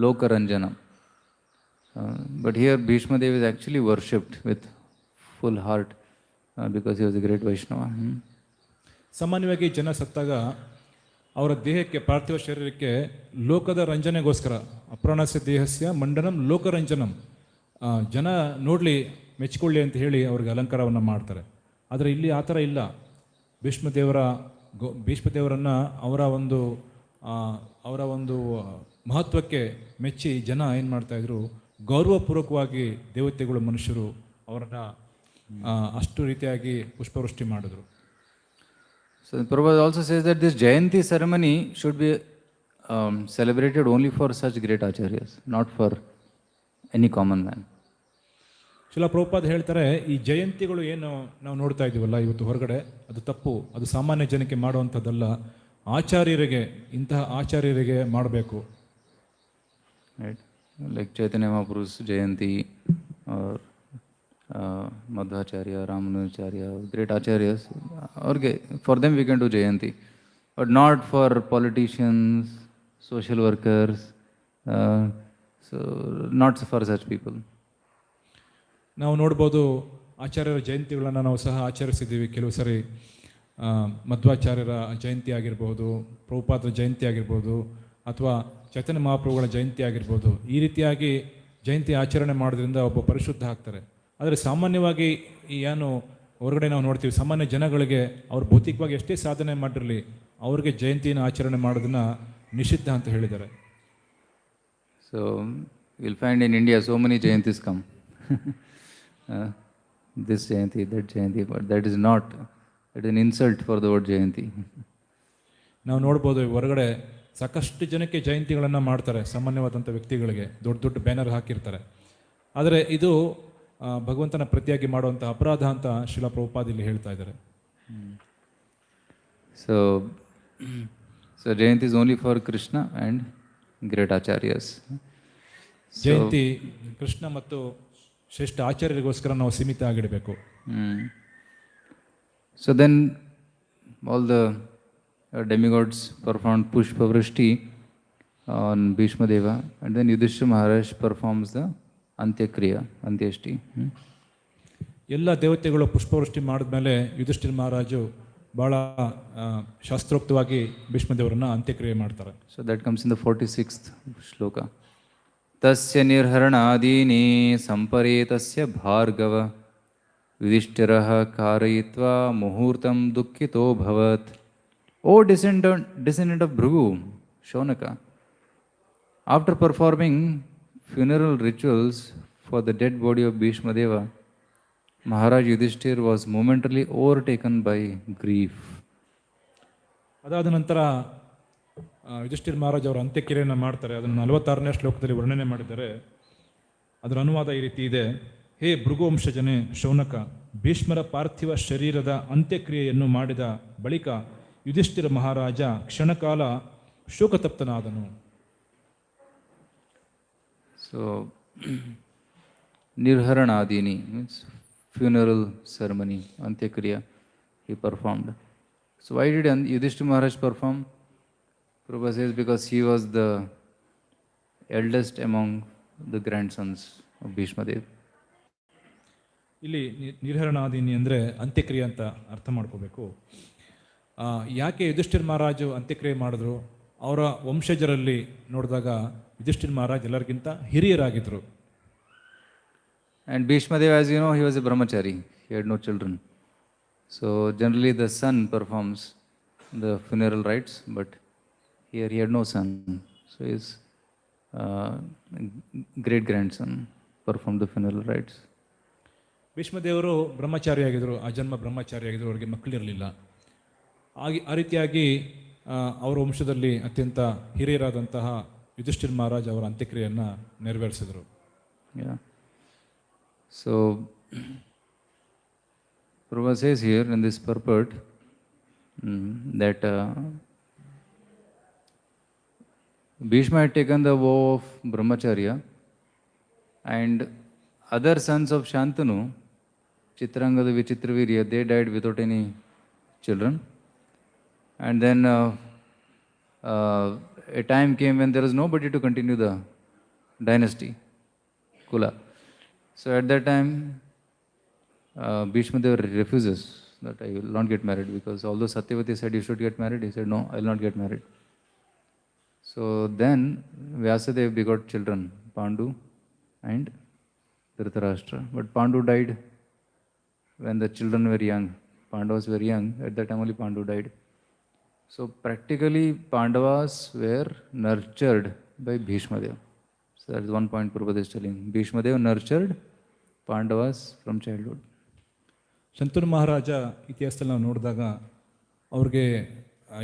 lokaranjanam. But here Bhishma Dev is actually worshipped with full heart because he was a great Vaishnava. ಸಾಮಾನ್ಯವಾಗಿ ಜನ ಸತ್ತಾಗ ಅವರ ದೇಹಕ್ಕೆ ಪಾರ್ಥಿವ ಶರೀರಕ್ಕೆ ಲೋಕದ ರಂಜನೆಗೋಸ್ಕರ ಅಪ್ರಾಣಸ್ಯ ದೇಹಸ್ಯ ಮಂಡನಂ ಲೋಕರಂಜನಂ, ಜನ ನೋಡಲಿ ಮೆಚ್ಚಿಕೊಳ್ಳಿ ಅಂತ ಹೇಳಿ ಅವ್ರಿಗೆ ಅಲಂಕಾರವನ್ನು ಮಾಡ್ತಾರೆ. ಆದರೆ ಇಲ್ಲಿ ಆ ಥರ ಇಲ್ಲ. ಭೀಷ್ಮದೇವರನ್ನು ಅವರ ಒಂದು ಮಹತ್ವಕ್ಕೆ ಮೆಚ್ಚಿ ಜನ ಏನು ಮಾಡ್ತಾಯಿದ್ರು, ಗೌರವಪೂರ್ವಕವಾಗಿ ದೇವತೆಗಳು ಮನುಷ್ಯರು ಅವರನ್ನು ಅಷ್ಟು ರೀತಿಯಾಗಿ ಪುಷ್ಪವೃಷ್ಟಿ ಮಾಡಿದ್ರು. So Prabhupada also says that this Jayanti ceremony should be celebrated only for such great acharyas, not for any common man. ಶಿಲ Prabhupada ಹೇಳ್ತಾರೆ, ಈ ಜಯಂತಿಗಳು ಏನು ನಾವು ನೋಡ್ತಾ ಇದ್ದೀವಲ್ಲ ಇವತ್ತು ಹೊರಗಡೆ, ಅದು ತಪ್ಪು, ಅದು ಸಾಮಾನ್ಯ ಜನಕ್ಕೆ ಮಾಡುವಂಥದ್ದಲ್ಲ, ಆಚಾರ್ಯರಿಗೆ, ಇಂತಹ ಆಚಾರ್ಯರಿಗೆ ಮಾಡಬೇಕು. Right? Like Chaitanya Mahaprabhu's Jayanti or Madhvacharya, Ramanujacharya, great acharyas, for them we can do Jayanti, but not for politicians, social workers, so not for such people. ನಾವು ನೋಡ್ಬೋದು ಆಚಾರ್ಯರ ಜಯಂತಿಗಳನ್ನು ನಾವು ಸಹ ಆಚರಿಸಿದ್ದೀವಿ. ಕೆಲವು ಸರಿ ಮಧ್ವಾಚಾರ್ಯರ ಜಯಂತಿ ಆಗಿರ್ಬೋದು, ಪ್ರಭುಪಾದರ ಜಯಂತಿ ಆಗಿರ್ಬೋದು, ಅಥವಾ ಚೈತನ್ಯ ಮಹಾಪ್ರಭುಗಳ ಜಯಂತಿ ಆಗಿರ್ಬೋದು. ಈ ರೀತಿಯಾಗಿ ಜಯಂತಿ ಆಚರಣೆ ಮಾಡೋದ್ರಿಂದ ಒಬ್ಬ ಪರಿಶುದ್ಧ ಆಗ್ತಾರೆ. ಆದರೆ ಸಾಮಾನ್ಯವಾಗಿ ಏನು ಹೊರಗಡೆ ನಾವು ನೋಡ್ತೀವಿ, ಸಾಮಾನ್ಯ ಜನಗಳಿಗೆ ಅವ್ರು ಭೌತಿಕವಾಗಿ ಎಷ್ಟೇ ಸಾಧನೆ ಮಾಡಿರಲಿ ಅವ್ರಿಗೆ ಜಯಂತಿಯನ್ನು ಆಚರಣೆ ಮಾಡೋದನ್ನು ನಿಷಿದ್ಧ ಅಂತ ಹೇಳಿದ್ದಾರೆ. So will find in India so many Jayantis come, this Jayanti, that Jayanti, but that is not, it is an insult for the word Jayanti. ನಾವು ನೋಡ್ಬೋದು ಹೊರಗಡೆ ಸಾಕಷ್ಟು ಜನಕ್ಕೆ ಜಯಂತಿಗಳನ್ನು ಮಾಡ್ತಾರೆ, ಸಾಮಾನ್ಯವಾದಂಥ ವ್ಯಕ್ತಿಗಳಿಗೆ ದೊಡ್ಡ ದೊಡ್ಡ ಬ್ಯಾನರ್ ಹಾಕಿರ್ತಾರೆ. ಆದರೆ ಇದು ಭಗವಂತನ ಪ್ರತಿಯಾಗಿ ಮಾಡುವಂಥ ಅಪರಾಧ ಅಂತ ಶ್ರೀಲ ಪ್ರಭುಪಾದ ಇಲ್ಲಿ ಹೇಳ್ತಾ ಇದ್ದಾರೆ. So Jayanti is only for Krishna and great acharyas. ಜಯಂತಿ ಕೃಷ್ಣ ಮತ್ತು ಶ್ರೇಷ್ಠ ಆಚಾರ್ಯರಿಗೋಸ್ಕರ ನಾವು ಸೀಮಿತ ಆಗಿಡಬೇಕು. So then all the demigods performed Pushpa Vrishti on Bhishma Deva, and then Yudhishthira Maharaj performs the Antyakriya, Antyashti. ಎಲ್ಲ ದೇವತೆಗಳು ಪುಷ್ಪವೃಷ್ಟಿ ಮಾಡಿದ್ಮೇಲೆ ಯುಧಿಷ್ಠಿರ ಮಹಾರಾಜು ಭಾಳ ಶಾಸ್ತ್ರೋಕ್ತವಾಗಿ ಭೀಷ್ಮದೇವರನ್ನ ಅಂತ್ಯಕ್ರಿಯೆ ಮಾಡ್ತಾರೆ. So that comes in the 46th shloka. Tasya nirharanadini samparetasya bhargava Yudhishthiraha karayitva muhurtam dukkito bhavat. O descendant of Bhrigu, Shaunaka, after performing funeral rituals for the dead body of Bhishma Deva, Maharaj Yudhishthir was momentarily overtaken by grief. ಅದಾದ ನಂತರ ಯುಧಿಷ್ಠಿರ ಮಹಾರಾಜ್ ಅವರು ಅಂತ್ಯಕ್ರಿಯೆಯನ್ನು ಮಾಡ್ತಾರೆ. ಅದನ್ನು 46ನೇ ಶ್ಲೋಕದಲ್ಲಿ ವರ್ಣನೆ ಮಾಡಿದ್ದಾರೆ. ಅದರ ಅನುವಾದ ಈ ರೀತಿ ಇದೆ: ಹೇ ಭೃಗುವಂಶಜನೇ ಶೌನಕ, ಭೀಷ್ಮರ ಪಾರ್ಥಿವ ಶರೀರದ ಅಂತ್ಯಕ್ರಿಯೆಯನ್ನು ಮಾಡಿದ ಬಳಿಕ ಯುಧಿಷ್ಠಿರ ಮಹಾರಾಜ ಕ್ಷಣಕಾಲ ಶೋಕತಪ್ತನಾದನು. So, Nirharanadini means funeral ceremony, Antyakriya, he performed. So why did Yudhishthira Maharaj perform? Prabhupada says because he was the eldest among the grandsons of Bhishma Dev. ಇಲ್ಲಿ ನಿರ್ಹರಣಾದೀನಿ ಅಂದರೆ ಅಂತ್ಯಕ್ರಿಯೆ ಅಂತ ಅರ್ಥ ಮಾಡ್ಕೋಬೇಕು. ಯಾಕೆ ಯುಧಿಷ್ಠಿರ ಮಹಾರಾಜು ಅಂತ್ಯಕ್ರಿಯೆ ಮಾಡಿದ್ರು? ಅವರ ವಂಶಜರಲ್ಲಿ ನೋಡಿದಾಗ ಯುಧಿಷ್ಠಿರ ಮಹಾರಾಜ್ ಎಲ್ಲರಿಗಿಂತ ಹಿರಿಯರಾಗಿದ್ದರು. And Bhishma Dev, as you know, he was a brahmachari. He had no children. So generally the son performs the funeral rites, but here he had no son. So his great-grandson performed the funeral rites. ಭೀಷ್ಮದೇವರು ಬ್ರಹ್ಮಚಾರಿಯಾಗಿದ್ದರು, ಅಜನ್ಮ ಬ್ರಹ್ಮಚಾರಿಯಾಗಿದ್ದರು, ಅವರಿಗೆ ಮಕ್ಕಳಿರಲಿಲ್ಲ. ಆ ರೀತಿಯಾಗಿ ಅವರ ವಂಶದಲ್ಲಿ ಅತ್ಯಂತ ಹಿರಿಯರಾದಂತಹ ಯುಧಿಷ್ಠಿರ ಮಹಾರಾಜ್ ಅವರ ಅಂತ್ಯಕ್ರಿಯೆಯನ್ನು ನೆರವೇರಿಸಿದರು. So, Prabhupada says here in this purport that Bhishma had taken the vow of brahmacharya, and other sons of Shantanu, Chitrangada, Vichitravirya, they died without any children. And then a time came when there was nobody to continue the dynasty, Kula. So at that time, Bhishma Deva refuses that I will not get married, because although Satyavati said you should get married, he said no, I will not get married. So then Vyasadeva begot children, Pandu and Dhritarashtra. But Pandu died when the children were young. Pandavas were young, at that time only Pandu died. So practically Pandavas were nurtured by Bhishma Deva. So that is one point Prabhupada is telling. Bhishma Deva nurtured Pandavas from childhood. Shantanu ಮಹಾರಾಜ ಇತಿಹಾಸದಲ್ಲಿ ನಾವು ನೋಡಿದಾಗ ಅವ್ರಿಗೆ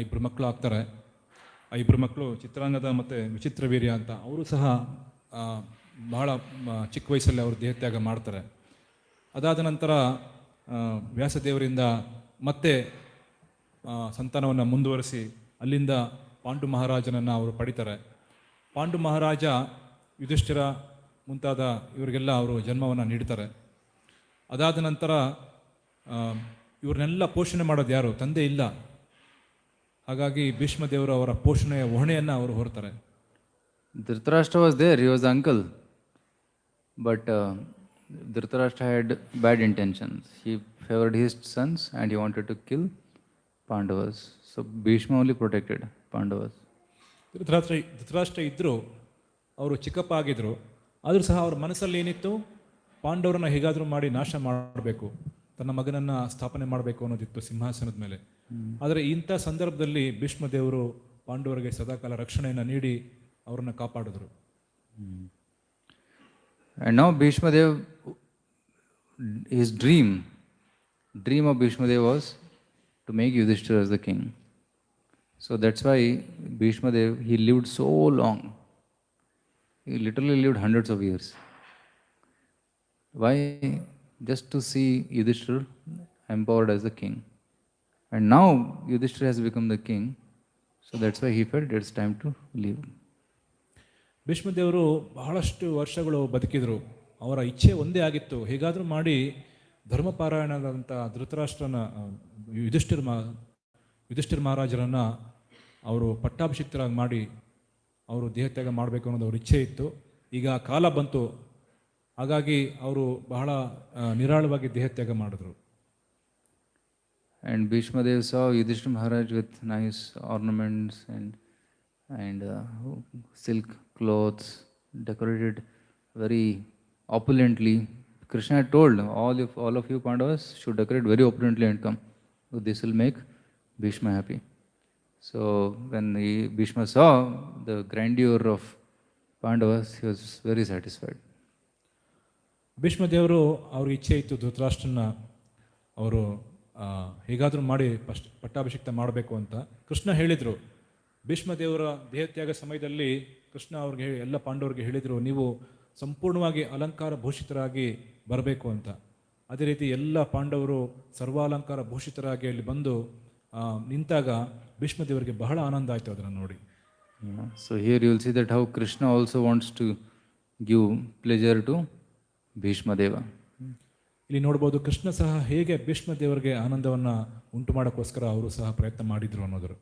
ಇಬ್ಬರು ಮಕ್ಕಳು ಆಗ್ತಾರೆ. ಆ ಇಬ್ಬರು ಮಕ್ಕಳು ಚಿತ್ರಾಂಗದ ಮತ್ತು ವಿಚಿತ್ರವೀರ್ಯ ಅಂತ. ಅವರು ಸಹ ಬಹಳ ಚಿಕ್ಕ ವಯಸ್ಸಲ್ಲಿ ಅವರು ದೇಹತ್ಯಾಗ ಮಾಡ್ತಾರೆ. ಅದಾದ ನಂತರ ವ್ಯಾಸದೇವರಿಂದ ಮತ್ತೆ ಸಂತಾನವನ್ನು ಮುಂದುವರಿಸಿ ಅಲ್ಲಿಂದ ಪಾಂಡು ಮಹಾರಾಜನನ್ನು ಅವರು ಪಡಿತಾರೆ. ಪಾಂಡು ಮಹಾರಾಜ ಯುಧಿಷ್ಠಿರ ಮುಂತಾದ ಇವರಿಗೆಲ್ಲ ಅವರು ಜನ್ಮವನ್ನು ನೀಡ್ತಾರೆ. ಅದಾದ ನಂತರ ಇವ್ರನ್ನೆಲ್ಲ ಪೋಷಣೆ ಮಾಡೋದು ಯಾರು? ತಂದೆ ಇಲ್ಲ. ಹಾಗಾಗಿ ಭೀಷ್ಮ ದೇವರು ಅವರ ಪೋಷಣೆಯ ಹೊಣೆಯನ್ನು ಅವರು ಹೊರ್ತಾರೆ. Dhritarashtra was there, he was the uncle. But Dhritarashtra had bad intentions. He favored his sons and he wanted to kill Pandavas. So Bhishma only protected Pandavas. Dhritarashtra ಇದ್ದರು, ಅವರು ಚಿಕ್ಕಪ್ಪ ಆಗಿದ್ರು. ಆದರೂ ಸಹ ಅವ್ರ ಮನಸ್ಸಲ್ಲಿ ಏನಿತ್ತು? ಪಾಂಡವರನ್ನ ಹೇಗಾದರೂ ಮಾಡಿ ನಾಶ ಮಾಡಬೇಕು, ತನ್ನ ಮಗನನ್ನು ಸ್ಥಾಪನೆ ಮಾಡಬೇಕು ಅನ್ನೋದಿತ್ತು ಸಿಂಹಾಸನದ ಮೇಲೆ. ಆದರೆ ಇಂಥ ಸಂದರ್ಭದಲ್ಲಿ ಭೀಷ್ಮ ದೇವರು ಪಾಂಡವರಿಗೆ ಸದಾಕಾಲ ರಕ್ಷಣೆಯನ್ನು ನೀಡಿ ಅವರನ್ನು ಕಾಪಾಡಿದ್ರು. And now Bhishma Dev, his dream of Bhishma Dev was to make Yudhishthira as the king. So that's why Bhishma Dev, he lived so long. He literally lived hundreds of years. Why? Just to see Yudhishthira empowered as the king. And now Yudhishthira has become the king. So that's why he felt it's time to leave. ಭೀಷ್ಮದೇವರು ಬಹಳಷ್ಟು ವರ್ಷಗಳು ಬದುಕಿದರು. ಅವರ ಇಚ್ಛೆ ಒಂದೇ ಆಗಿತ್ತು, ಹೇಗಾದರೂ ಮಾಡಿ ಧರ್ಮಪಾರಾಯಣದಂಥ ಧೃತರಾಷ್ಟ್ರನ ಯುಧಿಷ್ಠಿರ ಮಹಾರಾಜರನ್ನು ಅವರು ಪಟ್ಟಾಭಿಷಿಕ್ತರಾಗಿ ಮಾಡಿ ಅವರು ದೇಹತ್ಯಾಗ ಮಾಡಬೇಕು ಅನ್ನೋದು ಅವ್ರ ಇಚ್ಛೆ ಇತ್ತು. ಈಗ ಕಾಲ ಬಂತು, ಹಾಗಾಗಿ ಅವರು ಬಹಳ ನಿರಾಳವಾಗಿ ದೇಹತ್ಯಾಗ ಮಾಡಿದ್ರು. And Bhishma Dev saw Yudhishthira Maharaj with nice ornaments and silk clothes, decorated very opulently. Krishna had told all of you Pandavas should decorate very opulently and come. So this will make Bhishma happy. So when Bhishma saw the grandeur of Pandavas, he was very satisfied. ಭೀಷ್ಮದೇವರು ಅವ್ರಿಗೆ ಇಚ್ಛೆ ಇತ್ತು ಧೃತರಾಷ್ಟ್ರನ ಅವರು ಹೇಗಾದರೂ ಮಾಡಿ ಪಟ್ಟಾಭಿಷಿಕ್ತ ಮಾಡಬೇಕು ಅಂತ. ಕೃಷ್ಣ ಹೇಳಿದರು, ಭೀಷ್ಮದೇವರ ದೇಹತ್ಯಾಗ ಸಮಯದಲ್ಲಿ ಕೃಷ್ಣ ಅವ್ರಿಗೆ ಎಲ್ಲ ಪಾಂಡವರಿಗೆ ಹೇಳಿದರು, ನೀವು ಸಂಪೂರ್ಣವಾಗಿ ಅಲಂಕಾರ ಭೂಷಿತರಾಗಿ ಬರಬೇಕು ಅಂತ. ಅದೇ ರೀತಿ ಎಲ್ಲ ಪಾಂಡವರು ಸರ್ವಾಲಂಕಾರ ಭೂಷಿತರಾಗಿ ಅಲ್ಲಿ ಬಂದು ನಿಂತಾಗ ಭೀಷ್ಮದೇವರಿಗೆ ಬಹಳ ಆನಂದ ಆಯಿತು ಅದನ್ನು ನೋಡಿ. So here you will see that how Krishna also wants to give pleasure to Bhishma Deva. ಇಲ್ಲಿ ನೋಡ್ಬೋದು ಕೃಷ್ಣ ಸಹ ಹೇಗೆ ಭೀಷ್ಮ ದೇವರಿಗೆ ಆನಂದವನ್ನು ಉಂಟು ಮಾಡೋಕ್ಕೋಸ್ಕರ ಅವರು ಸಹ ಪ್ರಯತ್ನ ಮಾಡಿದ್ರು ಅನ್ನೋದ್ರು.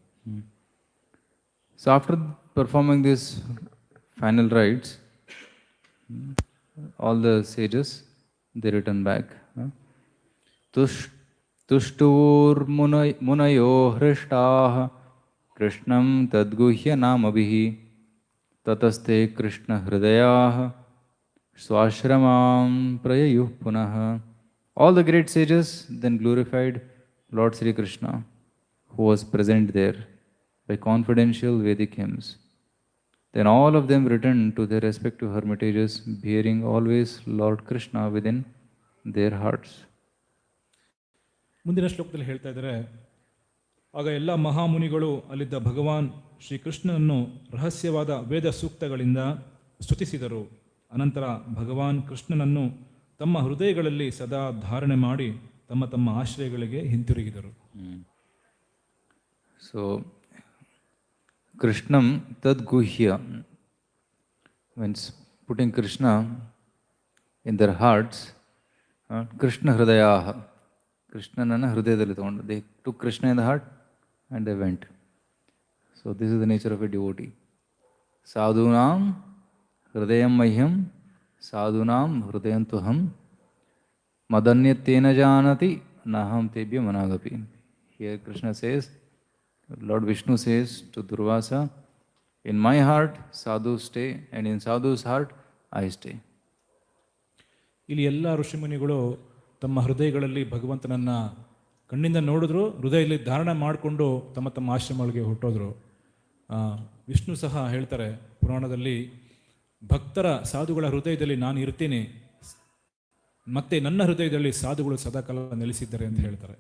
So after performing these final rites, all the sages, they return back. Tushtur munayo hrishtaah krishnam tadguhya namabhihi tataste krishna hridayah swashramam prayayuh punah. All the great sages then glorified Lord Sri Krishna, who was present there, by confidential Vedic hymns. Then all of them returned to their respective hermitages, bearing always Lord Krishna within their hearts. ಮುಂದಿನ ಶ್ಲೋಕದಲ್ಲಿ ಹೇಳ್ತಾ ಇದ್ದಾರೆ, ಆಗ ಎಲ್ಲ ಮಹಾಮುನಿಗಳು ಅಲ್ಲಿದ್ದ ಭಗವಾನ್ ಶ್ರೀಕೃಷ್ಣನನ್ನು ರಹಸ್ಯವಾದ ವೇದ ಸೂಕ್ತಗಳಿಂದ ಸ್ತುತಿಸಿದರು. ಅನಂತರ ಭಗವಾನ್ ಕೃಷ್ಣನನ್ನು ತಮ್ಮ ಹೃದಯಗಳಲ್ಲಿ ಸದಾ ಧಾರಣೆ ಮಾಡಿ ತಮ್ಮ ತಮ್ಮ ಆಶ್ರಯಗಳಿಗೆ ಹಿಂತಿರುಗಿದರು. So Krishnam tad guhya means putting Krishna in their hearts. Krishna hridayaha. Krishnanana hridayadalli ತಗೊಂಡು they took Krishna in the heart and they went. So this is the nature of a devotee. Sadhunam hridayam mahyam sadhunam hridayam tuham madanyatena janati naham tebhya managapi. Here Krishna says, Lord Vishnu says to Durvasa, in my heart sadhus stay and in sadhu's heart I stay. ಇಲ್ಲಿ ಎಲ್ಲ ಋಷಿಮುನಿಗಳು ತಮ್ಮ ಹೃದಯಗಳಲ್ಲಿ ಭಗವಂತನನ್ನು ಕಣ್ಣಿಂದ ನೋಡಿದ್ರು, ಹೃದಯದಲ್ಲಿ ಧಾರಣ ಮಾಡಿಕೊಂಡು ತಮ್ಮ ತಮ್ಮ ಆಶ್ರಮಗಳಿಗೆ ಹೊರಟೋದ್ರು. ವಿಷ್ಣು ಸಹ ಹೇಳ್ತಾರೆ ಪುರಾಣದಲ್ಲಿ, ಭಕ್ತರ ಸಾಧುಗಳ ಹೃದಯದಲ್ಲಿ ನಾನು ಇರ್ತೀನಿ, ಮತ್ತೆ ನನ್ನ ಹೃದಯದಲ್ಲಿ ಸಾಧುಗಳು ಸದಾಕಾಲ ನೆಲೆಸಿದ್ದಾರೆ ಅಂತ ಹೇಳ್ತಾರೆ.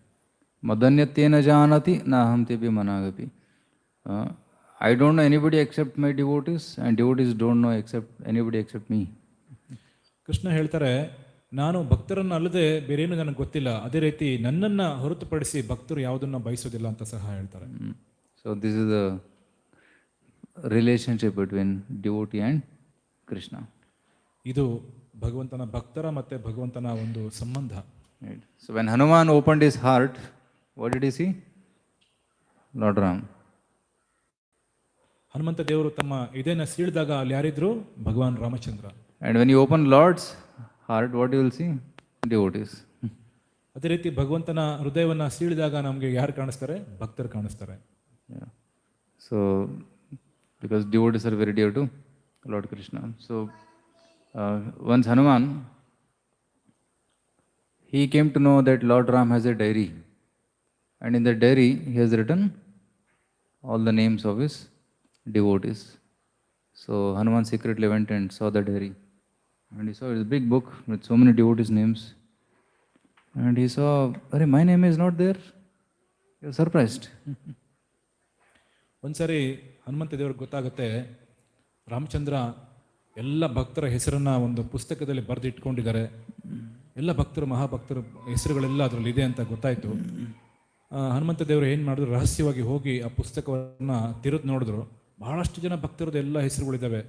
ಮದನ್ಯತ್ಯೇನ ಜಾನತಿ ನಾಹಂ ತೇಭ್ಯ ಮನಾಗಪಿ. I don't know anybody except my devotees and devotees don't know anybody except me. Krishna ಹೇಳ್ತಾರೆ, ನಾನು ಭಕ್ತರನ್ನು ಅಲ್ಲದೆ ಬೇರೇನು ನನಗೆ ಗೊತ್ತಿಲ್ಲ, ಅದೇ ರೀತಿ ನನ್ನನ್ನು ಹೊರತುಪಡಿಸಿ ಭಕ್ತರು ಯಾವುದನ್ನು ಬಯಸೋದಿಲ್ಲ ಅಂತ ಸಹ ಹೇಳ್ತಾರೆ. So this is the relationship between devotee and Krishna. ಇದು ಭಗವಂತನ ಭಕ್ತರ ಮತ್ತು ಭಗವಂತನ ಒಂದು ಸಂಬಂಧ. Right. So when Hanuman opened his heart, what did he see? Lord Ram. Hanumantha ದೇವರು ತಮ್ಮ ಇದನ್ನ ಸೀಳಿದಾಗ ಅಲ್ಲಿ ಯಾರಿದ್ರು? ಭಗವಾನ್ Ramachandra. And when you open Lord's heart, what you will see? Devotees. ಅದೇ ರೀತಿ ಭಗವಂತನ ಹೃದಯವನ್ನು ಸೀಳಿದಾಗ ನಮಗೆ ಯಾರು ಕಾಣಿಸ್ತಾರೆ? ಭಕ್ತರು ಕಾಣಿಸ್ತಾರೆ. So because devotees are very dear to Lord Krishna. So once Hanuman, he came to know that Lord Ram has a diary, and in the diary he has written all the names of his devotees. So Hanuman secretly went and saw the diary, and he saw this big book with so many devotees' names, and he saw, "Arey, my name is not there." He was surprised. ಒಂದ್ಸರಿ ಹನುಮಂತ ದೇವ್ರಿಗೆ ಗೊತ್ತಾಗುತ್ತೆ, ರಾಮಚಂದ್ರ ಎಲ್ಲ ಭಕ್ತರ ಹೆಸರನ್ನ ಒಂದು ಪುಸ್ತಕದಲ್ಲಿ ಬರೆದಿಟ್ಕೊಂಡಿದ್ದಾರೆ, ಎಲ್ಲ ಭಕ್ತರು ಮಹಾಭಕ್ತರ ಹೆಸರುಗಳೆಲ್ಲ ಅದರಲ್ಲಿ ಇದೆ ಅಂತ ಗೊತ್ತಾಯಿತು. ಹನುಮಂತ ದೇವರು ಏನು ಮಾಡಿದ್ರು, ರಹಸ್ಯವಾಗಿ ಹೋಗಿ ಆ ಪುಸ್ತಕವನ್ನು ತಿರುದು ನೋಡಿದ್ರು. ಬಹಳಷ್ಟು ಜನ ಭಕ್ತರದ್ದು ಎಲ್ಲ ಹೆಸರುಗಳಿದ್ದಾವೆ,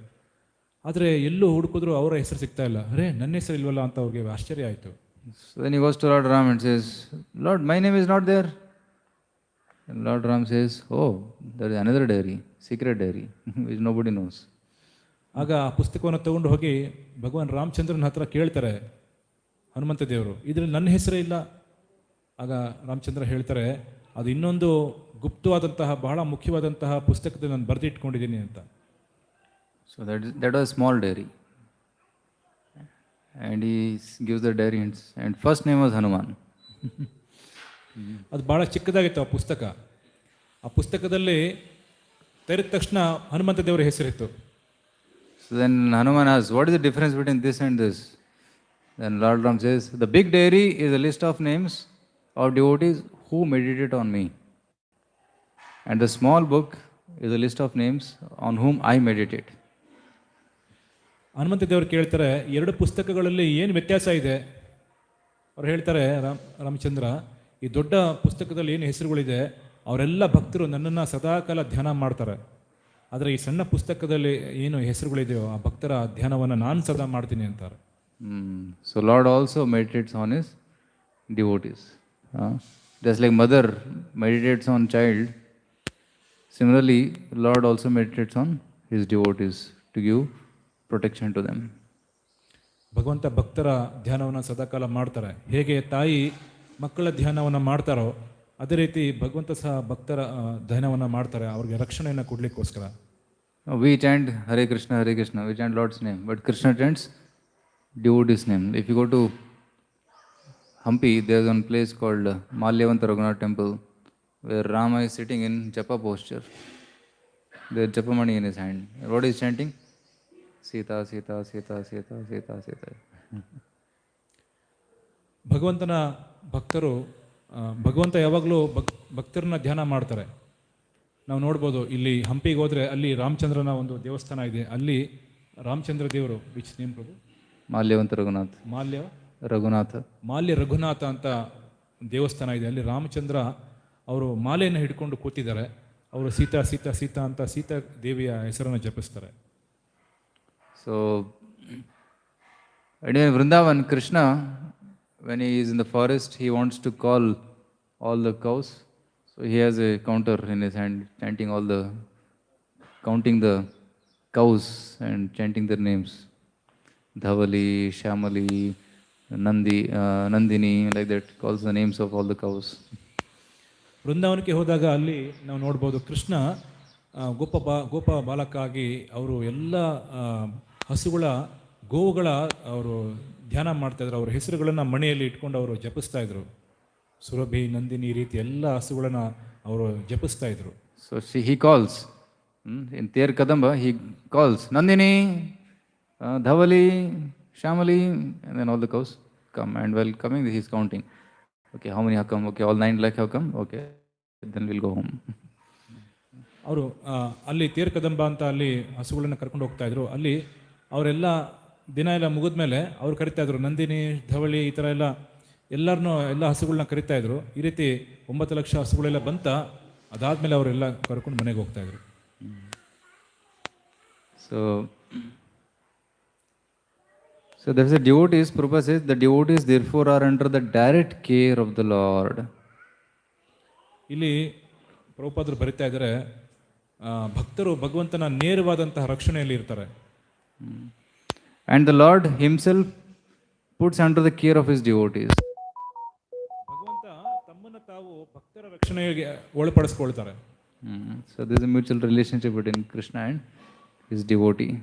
ಆದರೆ ಎಲ್ಲೂ ಹುಡುಕಿದ್ರು ಅವರ ಹೆಸರು ಸಿಗ್ತಾ ಇಲ್ಲ. ಅರೇ, ನನ್ನ ಹೆಸರು ಇಲ್ವಲ್ಲ ಅಂತ ಅವ್ರಿಗೆ ಆಶ್ಚರ್ಯ ಆಯಿತು. So then he goes to Lord Ram and says, "Lord, my name is not there." And Lord Ram says, "Oh, there is another diary, secret diary, which nobody knows." ಆಗ ಆ ಪುಸ್ತಕವನ್ನು ತಗೊಂಡು ಹೋಗಿ ಭಗವಾನ್ ರಾಮಚಂದ್ರನ ಹತ್ರ ಕೇಳ್ತಾರೆ ಹನುಮಂತ ದೇವರು, ಇದ್ರಲ್ಲಿ ನನ್ನ ಹೆಸರೇ ಇಲ್ಲ. ಆಗ ರಾಮಚಂದ್ರ ಹೇಳ್ತಾರೆ, ಅದು ಇನ್ನೊಂದು ಗುಪ್ತವಾದಂತಹ ಬಹಳ ಮುಖ್ಯವಾದಂತಹ ಪುಸ್ತಕದಲ್ಲಿ ನಾನು ಬರೆದಿಟ್ಕೊಂಡಿದ್ದೀನಿ ಅಂತ. So that was small diary. And he gives the diary and first name was Hanuman. ಅದು ಭಾಳ ಚಿಕ್ಕದಾಗಿತ್ತು ಆ ಪುಸ್ತಕ. ಆ ಪುಸ್ತಕದಲ್ಲಿ ತೆರೆದ ತಕ್ಷಣ ಹನುಮಂತ ದೇವರ ಹೆಸರಿತ್ತು. So then Hanuman asks, "What is the difference between this and this?" Then Lord Ram says, "The big diary is a list of names of devotees who meditate on me. And the small book is a list of names on whom I meditate." Hanumantha ದೇವರು ಕೇಳ್ತಾರೆ, ಎರಡು ಪುಸ್ತಕಗಳಲ್ಲಿ ಏನು ವ್ಯತ್ಯಾಸ ಇದೆ? ಅವ್ರು ಹೇಳ್ತಾರೆ, ರಾಮಚಂದ್ರ, ಈ ದೊಡ್ಡ ಪುಸ್ತಕದಲ್ಲಿ ಏನು ಹೆಸರುಗಳಿದೆ ಅವರೆಲ್ಲ ಭಕ್ತರು ನನ್ನನ್ನು ಸದಾಕಾಲ ಧ್ಯಾನ ಮಾಡ್ತಾರೆ, ಆದರೆ ಈ ಸಣ್ಣ ಪುಸ್ತಕದಲ್ಲಿ ಏನು ಹೆಸರುಗಳಿದೆಯೋ ಆ ಭಕ್ತರ ಧ್ಯಾನವನ್ನು ನಾನು ಸದಾ ಮಾಡ್ತೀನಿ ಅಂತಾರೆ. So Lord also meditates on his devotees. Just like mother meditates on child, similarly Lord also meditates on his devotees to give protection to them. ಭಗವಂತ ಭಕ್ತರ ಧ್ಯಾನವನ್ನು ಸದಾಕಾಲ ಮಾಡ್ತಾರೆ. ಹೇಗೆ ತಾಯಿ ಮಕ್ಕಳ ಧ್ಯಾನವನ್ನು ಮಾಡ್ತಾರೋ ಅದೇ ರೀತಿ ಭಗವಂತ ಸಹ ಭಕ್ತರ ಧ್ಯಾನವನ್ನು ಮಾಡ್ತಾರೆ, ಅವ್ರಿಗೆ ರಕ್ಷಣೆಯನ್ನು ಕೊಡ್ಲಿಕ್ಕೋಸ್ಕರ. We chant Hare Krishna, we chant Lord's name, but Krishna chants devotee's name. If you go to Hampi, there is one place called Malyavanta Raghunath Temple, where Rama is sitting in japa posture. There is japamani in his hand. What is chanting? Sita, Sita, Sita, Sita, Sita, Sita. ಭಗವಂತನ ಭಕ್ತರು, ಭಗವಂತ ಯಾವಾಗಲೂ ಭಕ್ತರನ್ನ ಧ್ಯಾನ ಮಾಡ್ತಾರೆ. ನಾವು ನೋಡ್ಬೋದು, ಇಲ್ಲಿ ಹಂಪಿಗೆ ಹೋದರೆ ಅಲ್ಲಿ ರಾಮಚಂದ್ರನ ಒಂದು ದೇವಸ್ಥಾನ ಇದೆ. ಅಲ್ಲಿ ರಾಮಚಂದ್ರ ದೇವರು, ವಿಚ್ ನೇಮ್ ಪ್ರಭು? ಮಾಲ್ಯವಂತ ರಘುನಾಥ್. ಮಾಲ್ಯ ರಘುನಾಥ ಅಂತ ದೇವಸ್ಥಾನ ಇದೆ. ಅಲ್ಲಿ ರಾಮಚಂದ್ರ ಅವರು ಮಾಲೆಯನ್ನು ಹಿಡ್ಕೊಂಡು ಕೂತಿದ್ದಾರೆ. ಅವರು ಸೀತಾ ಸೀತಾ ಸೀತಾ ಅಂತ ಸೀತಾ ದೇವಿಯ ಹೆಸರನ್ನು ಜಪಿಸ್ತಾರೆ. So, and in Vrindavan, Krishna, when he is in the forest, he wants to call all the cows. So he has a counter in his hand, counting the cows and chanting their names. Dhavali, Shamali, Nandini, like that, calls the names of all the cows. ವೃಂದಾವನಕ್ಕೆ ಹೋದಾಗ ಅಲ್ಲಿ ನಾವು ನೋಡ್ಬೋದು, ಕೃಷ್ಣ ಗೋಪ ಬಾಲಕಾಗಿ ಅವರು ಎಲ್ಲ ಹಸುಗಳ ಗೋವುಗಳ ಅವರು ಧ್ಯಾನ ಮಾಡ್ತಾಯಿದ್ರು. ಅವ್ರ ಹೆಸರುಗಳನ್ನು ಮಣೆಯಲ್ಲಿ ಇಟ್ಕೊಂಡು ಅವರು ಜಪಿಸ್ತಾ ಇದ್ರು. ಸುರಭಿ, ನಂದಿನಿ ಈ ರೀತಿ ಎಲ್ಲ ಹಸುಗಳನ್ನು ಅವರು ಜಪಿಸ್ತಾ ಇದ್ರು. So he calls in Ter Kadamba, he calls Nandini, Dhavali, Shamali, and then all the cows come. And while coming, he is counting. Okay, how many have come? Okay, all 9 lakh have come. Okay, then we'll go home. ಅವರು ಅಲ್ಲಿ ತೇರ್ ಕದಂಬ ಅಂತ ಅಲ್ಲಿ ಹಸುಗಳನ್ನು ಕರ್ಕೊಂಡು ಹೋಗ್ತಾ ಇದ್ರು. ಅಲ್ಲಿ ಅವರೆಲ್ಲ ದಿನ ಎಲ್ಲ ಮುಗಿದ ಮೇಲೆ ಅವ್ರು ಕರಿತಾ ಇದ್ರು, ನಂದಿನಿ, ಧವಳಿ ಈ ಥರ ಎಲ್ಲ ಹಸುಗಳನ್ನ ಕರಿತಾ ಇದ್ರು. ಈ ರೀತಿ 9 ಲಕ್ಷ ಹಸುಗಳೆಲ್ಲ ಬಂತ. ಅದಾದ್ಮೇಲೆ ಅವರೆಲ್ಲ ಕರ್ಕೊಂಡು ಮನೆಗೆ ಹೋಗ್ತಾ ಇದ್ರು. So there is a devotees, Prabhupada says, the devotees therefore are under the direct care of the Lord. ಇಲ್ಲಿ ಪ್ರಭುಪಾದರು ಬರಿತಾ ಇದ್ದಾರೆ, ಭಕ್ತರು ಭಗವಂತನ ನೇರವಾದಂತಹ ರಕ್ಷಣೆಯಲ್ಲಿ ಇರ್ತಾರೆ. And the Lord himself puts under the care of his devotees. ಭಗವಂತ ತಮ್ಮನ್ನು ತಾವು ಭಕ್ತರ ರಕ್ಷಣೆಗೆ ಒಳಪಡಿಸ್ಕೊಳ್ತಾರೆ. So there is a mutual relationship between Krishna and his devotee.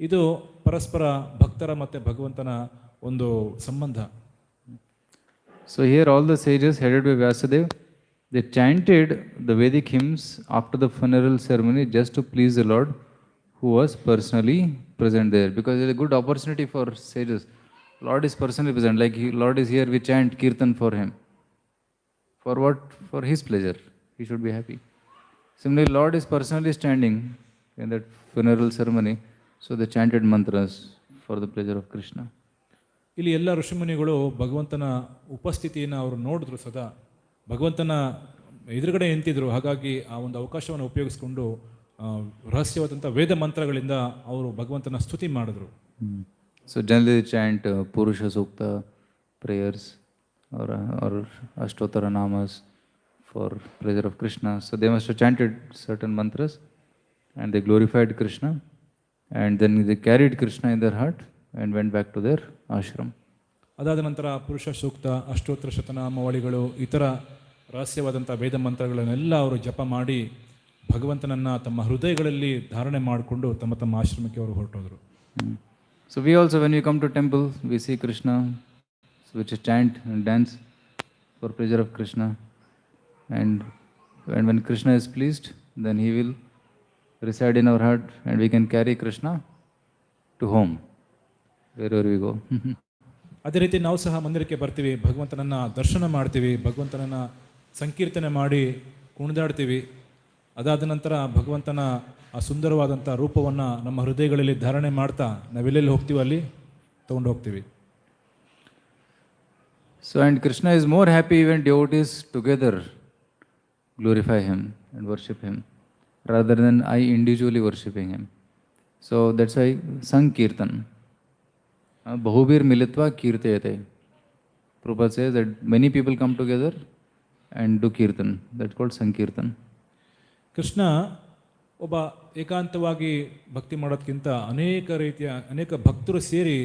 ಇದು ಪರಸ್ಪರ ಭಕ್ತರ ಮತ್ತು ಭಗವಂತನ ಒಂದು ಸಂಬಂಧ. So here all the sages headed by Vyasadeva, they chanted the Vedic hymns after the funeral ceremony just to please the Lord who was personally present there. Because it is a good opportunity for sages. Lord is personally present. Like Lord is here, we chant Kirtan for him. For what? For his pleasure. He should be happy. Similarly, Lord is personally standing in that funeral ceremony. So they chanted mantras for the pleasure of Krishna. ಇಲ್ಲಿ ಎಲ್ಲ ಋಷಿಮುನಿಗಳು ಭಗವಂತನ ಉಪಸ್ಥಿತಿಯನ್ನು ಅವರು ನೋಡಿದ್ರು. ಸದಾ ಭಗವಂತನ ಎದುರುಗಡೆ ನಿಂತಿದ್ರು. ಹಾಗಾಗಿ ಆ ಒಂದು ಅವಕಾಶವನ್ನು ಉಪಯೋಗಿಸ್ಕೊಂಡು ರಹಸ್ಯವಾದಂಥ ವೇದ ಮಂತ್ರಗಳಿಂದ ಅವರು ಭಗವಂತನ ಸ್ತುತಿ ಮಾಡಿದ್ರು. So generally they chant Purusha Sukta prayers or Ashtottara Namas for pleasure of Krishna. So they must have chanted certain mantras and they glorified Krishna. And then they carried Krishna in their heart and went back to their ashram. ಅದಾದ ನಂತರ ಪುರುಷ ಸೂಕ್ತ, ಅಷ್ಟೋತ್ತರ ಶತನಾಮಾವಳಿಗಳು, ಇತರ ರಹಸ್ಯವಾದಂಥ ವೇದ ಮಂತ್ರಗಳನ್ನೆಲ್ಲ ಅವರು ಜಪ ಮಾಡಿ ಭಗವಂತನನ್ನು ತಮ್ಮ ಹೃದಯಗಳಲ್ಲಿ ಧಾರಣೆ ಮಾಡಿಕೊಂಡು ತಮ್ಮ ತಮ್ಮ ಆಶ್ರಮಕ್ಕೆ ಅವರು ಹೊರಟೋದ್ರು. So we also, when we come to temple, we see Krishna, which is chant and dance for pleasure of Krishna. And when Krishna is pleased, then he will reside in our heart and we can carry Krishna to home, wherever we go. ಅದೇ ರೀತಿ ನಾವು ಸಹ ಮಂದಿರಕ್ಕೆ ಬರ್ತೀವಿ, ಭಗವಂತನನ್ನು ದರ್ಶನ ಮಾಡ್ತೀವಿ, ಭಗವಂತನನ್ನು ಸಂಕೀರ್ತನೆ ಮಾಡಿ ಕುಣಿದಾಡ್ತೀವಿ. ಅದಾದ ನಂತರ ಭಗವಂತನ ಆ ಸುಂದರವಾದಂಥ ರೂಪವನ್ನು ನಮ್ಮ ಹೃದಯಗಳಲ್ಲಿ ಧಾರಣೆ ಮಾಡ್ತಾ ನಾವೆಲ್ಲೆಲ್ಲಿ ಹೋಗ್ತೀವಿ ಅಲ್ಲಿ ತೊಗೊಂಡು ಹೋಗ್ತೀವಿ. So and Krishna is more happy when devotees together glorify him and worship him, rather than I individually worshipping him. So that's why Sankirtan. Bahubir militva kirtayate. Prabhupada says that many people come together and do kirtan. That's called Sankirtan. Krishna ಒಬ್ಬ ಏಕಾಂತವಾಗಿ ಭಕ್ತಿ ಮಾಡೋದಕ್ಕಿಂತ ಅನೇಕ ಭಕ್ತರು ಸೇರಿ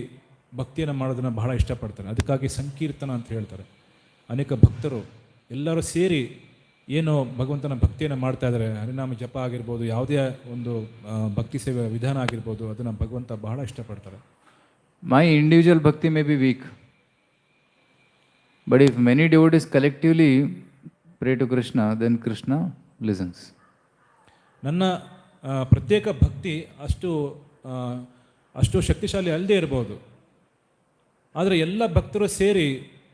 ಭಕ್ತಿಯನ್ನು ಮಾಡೋದನ್ನು ಬಹಳ ಇಷ್ಟಪಡ್ತಾರೆ. ಅದಕ್ಕಾಗಿ ಸಂಕೀರ್ತನ ಅಂತ ಹೇಳ್ತಾರೆ. ಅನೇಕ ಭಕ್ತರು ಎಲ್ಲರೂ ಸೇರಿ ಏನು ಭಗವಂತನ ಭಕ್ತಿಯನ್ನು ಮಾಡ್ತಾ ಇದ್ದಾರೆ, ಹರಿನಾಮ ಜಪ ಆಗಿರ್ಬೋದು, ಯಾವುದೇ ಒಂದು ಭಕ್ತಿ ಸೇವೆ ವಿಧಾನ ಆಗಿರ್ಬೋದು, ಅದನ್ನು ಭಗವಂತ ಬಹಳ ಇಷ್ಟಪಡ್ತಾರೆ. My individual bhakti may be weak, but if many devotees collectively pray to Krishna, then Krishna listens. ನನ್ನ ಪ್ರತ್ಯೇಕ ಭಕ್ತಿ ಅಷ್ಟು ಶಕ್ತಿಶಾಲಿ ಅಲ್ಲದೆ ಇರ್ಬೋದು, ಆದರೆ ಎಲ್ಲ ಭಕ್ತರು ಸೇರಿ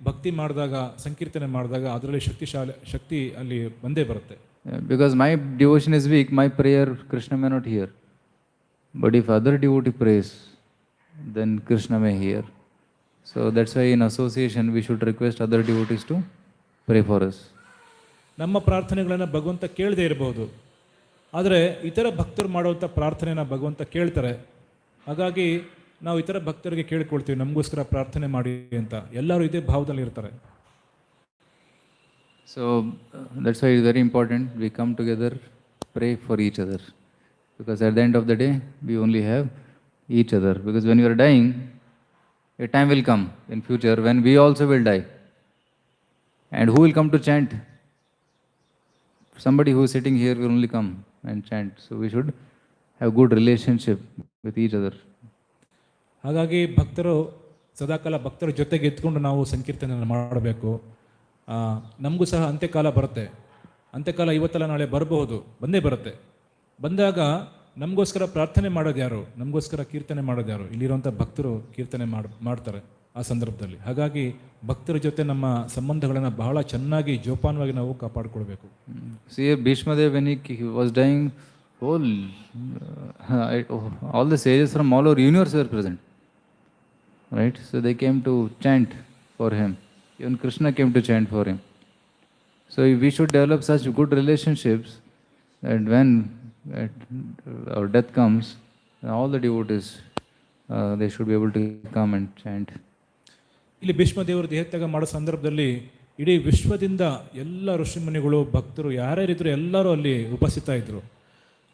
ಭಕ್ತಿ ಮಾಡಿದಾಗ, ಸಂಕೀರ್ತನೆ ಮಾಡಿದಾಗ ಅದರಲ್ಲಿ ಶಕ್ತಿ ಅಲ್ಲಿ ಬಂದೇ ಬರುತ್ತೆ. Because my devotion is weak, my prayer Krishna may not hear. But if other devotee prays, then Krishna may hear. So that's why in association we should request other devotees to pray for us. ನಮ್ಮ ಪ್ರಾರ್ಥನೆಗಳನ್ನು ಭಗವಂತ ಕೇಳದೇ ಇರಬಹುದು, ಆದರೆ ಇತರ ಭಕ್ತರು ಮಾಡುವಂಥ ಪ್ರಾರ್ಥನೆನ ಭಗವಂತ ಕೇಳ್ತಾರೆ. ಹಾಗಾಗಿ ನಾವು ಇತರ ಭಕ್ತರಿಗೆ ಕೇಳಿಕೊಳ್ತೀವಿ, ನಮಗೋಸ್ಕರ ಪ್ರಾರ್ಥನೆ ಮಾಡಿ ಅಂತ. ಎಲ್ಲರೂ ಇದೇ ಭಾವದಲ್ಲಿ ಇರ್ತಾರೆ. So that's why it's very important we come together, pray for each other. Because at the end of the day, we only have each other. Because when you are dying, a time will come in future when we also will die. And who will come to chant? Somebody who is sitting here will only come and chant. So we should have good relationship with each other. ಹಾಗಾಗಿ ಭಕ್ತರು ಸದಾಕಾಲ ಭಕ್ತರ ಜೊತೆಗೆ ಎತ್ಕೊಂಡು ನಾವು ಸಂಕೀರ್ತನೆ ಮಾಡಬೇಕು. ನಮಗೂ ಸಹ ಅಂತ್ಯಕಾಲ ಬರುತ್ತೆ. ಅಂತ್ಯಕಾಲ ಇವತ್ತಲ್ಲ ನಾಳೆ ಬರಬಹುದು, ಬಂದೇ ಬರುತ್ತೆ. ಬಂದಾಗ ನಮಗೋಸ್ಕರ ಪ್ರಾರ್ಥನೆ ಮಾಡೋದು ಯಾರು, ನಮಗೋಸ್ಕರ ಕೀರ್ತನೆ ಮಾಡೋದು ಯಾರು? ಇಲ್ಲಿರುವಂಥ ಭಕ್ತರು ಕೀರ್ತನೆ ಮಾಡ್ತಾರೆ ಆ ಸಂದರ್ಭದಲ್ಲಿ. ಹಾಗಾಗಿ ಭಕ್ತರ ಜೊತೆ ನಮ್ಮ ಸಂಬಂಧಗಳನ್ನು ಬಹಳ ಚೆನ್ನಾಗಿ ಜೋಪಾನವಾಗಿ ನಾವು ಕಾಪಾಡಿಕೊಳ್ಬೇಕು. See, Bhishmadev, when he was dying, all the sages from all over universe were present. Right? So they came to chant for him. Even Krishna came to chant for him. So we should develop such good relationships that when our death comes, all the devotees, they should be able to come and chant. ಇಲ್ಲಿ ಭೀಷ್ಮದೇವರು ದೇಹತ್ಯಾಗ ಮಾಡೋ ಸಂದರ್ಭದಲ್ಲಿ ಇಡೀ ವಿಶ್ವದಿಂದ ಎಲ್ಲ ಋಷಿಮುನಿಗಳು ಭಕ್ತರು ಯಾರ್ಯಾರಿದ್ರು ಎಲ್ಲರೂ ಅಲ್ಲಿ ಉಪಸ್ಥಿತ ಇದ್ದರು.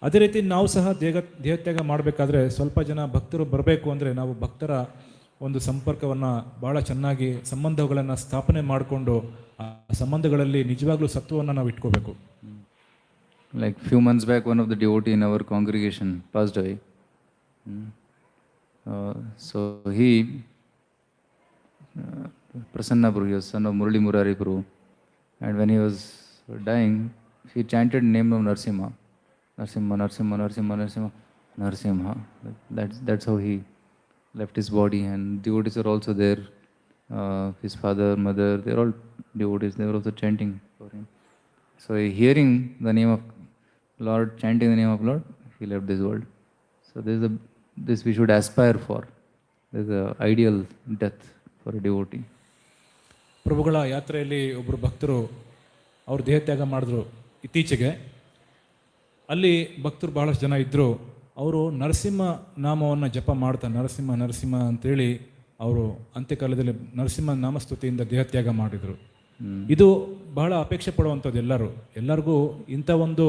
ಅದೇ ರೀತಿ ನಾವು ಸಹ ದೇಹತ್ಯಾಗ ಮಾಡಬೇಕಾದ್ರೆ ಸ್ವಲ್ಪ ಜನ ಭಕ್ತರು ಬರಬೇಕು ಅಂದರೆ ನಾವು ಭಕ್ತರ ಒಂದು ಸಂಪರ್ಕವನ್ನು ಭಾಳ ಚೆನ್ನಾಗಿ ಸಂಬಂಧಗಳನ್ನು ಸ್ಥಾಪನೆ ಮಾಡಿಕೊಂಡು ಆ ಸಂಬಂಧಗಳಲ್ಲಿ ನಿಜವಾಗ್ಲೂ ಸತ್ವವನ್ನು ನಾವು ಇಟ್ಕೋಬೇಕು. Like few months back, one of the devotee in our congregation passed away. So he, Prasanna Prabhu, he was son of Murali Murari Prabhu, and when he was dying, he chanted name of Narsimha, Narsimha, Narsimha, Narsimha, Narsimha, Narsimha. That's how he left his body, and devotees are also there. His father, mother, they're all devotees. They were also chanting for him. So hearing the name of Lord, chanting the name of Lord, he left this world. So this we should aspire for. There's an ideal death for a devotee. ಪ್ರಭುಗಳ ಯಾತ್ರೆಯಲ್ಲಿ ಒಬ್ಬರು ಭಕ್ತರು ಅವರು ದೇಹತ್ಯಾಗ ಮಾಡಿದ್ರು ಇತ್ತೀಚೆಗೆ. ಅಲ್ಲಿ ಭಕ್ತರು ಬಹಳಷ್ಟು ಜನ ಇದ್ದರು. ಅವರು ನರಸಿಂಹ ನಾಮವನ್ನು ಜಪ ಮಾಡ್ತಾ ನರಸಿಂಹ ನರಸಿಂಹ ಅಂತೇಳಿ ಅವರು ಅಂತ್ಯಕಾಲದಲ್ಲಿ ನರಸಿಂಹ ನಾಮಸ್ತುತಿಯಿಂದ ದೇಹತ್ಯಾಗ ಮಾಡಿದರು. ಇದು ಬಹಳ ಅಪೇಕ್ಷೆ ಪಡುವಂಥದ್ದು. ಎಲ್ಲರಿಗೂ ಇಂಥ ಒಂದು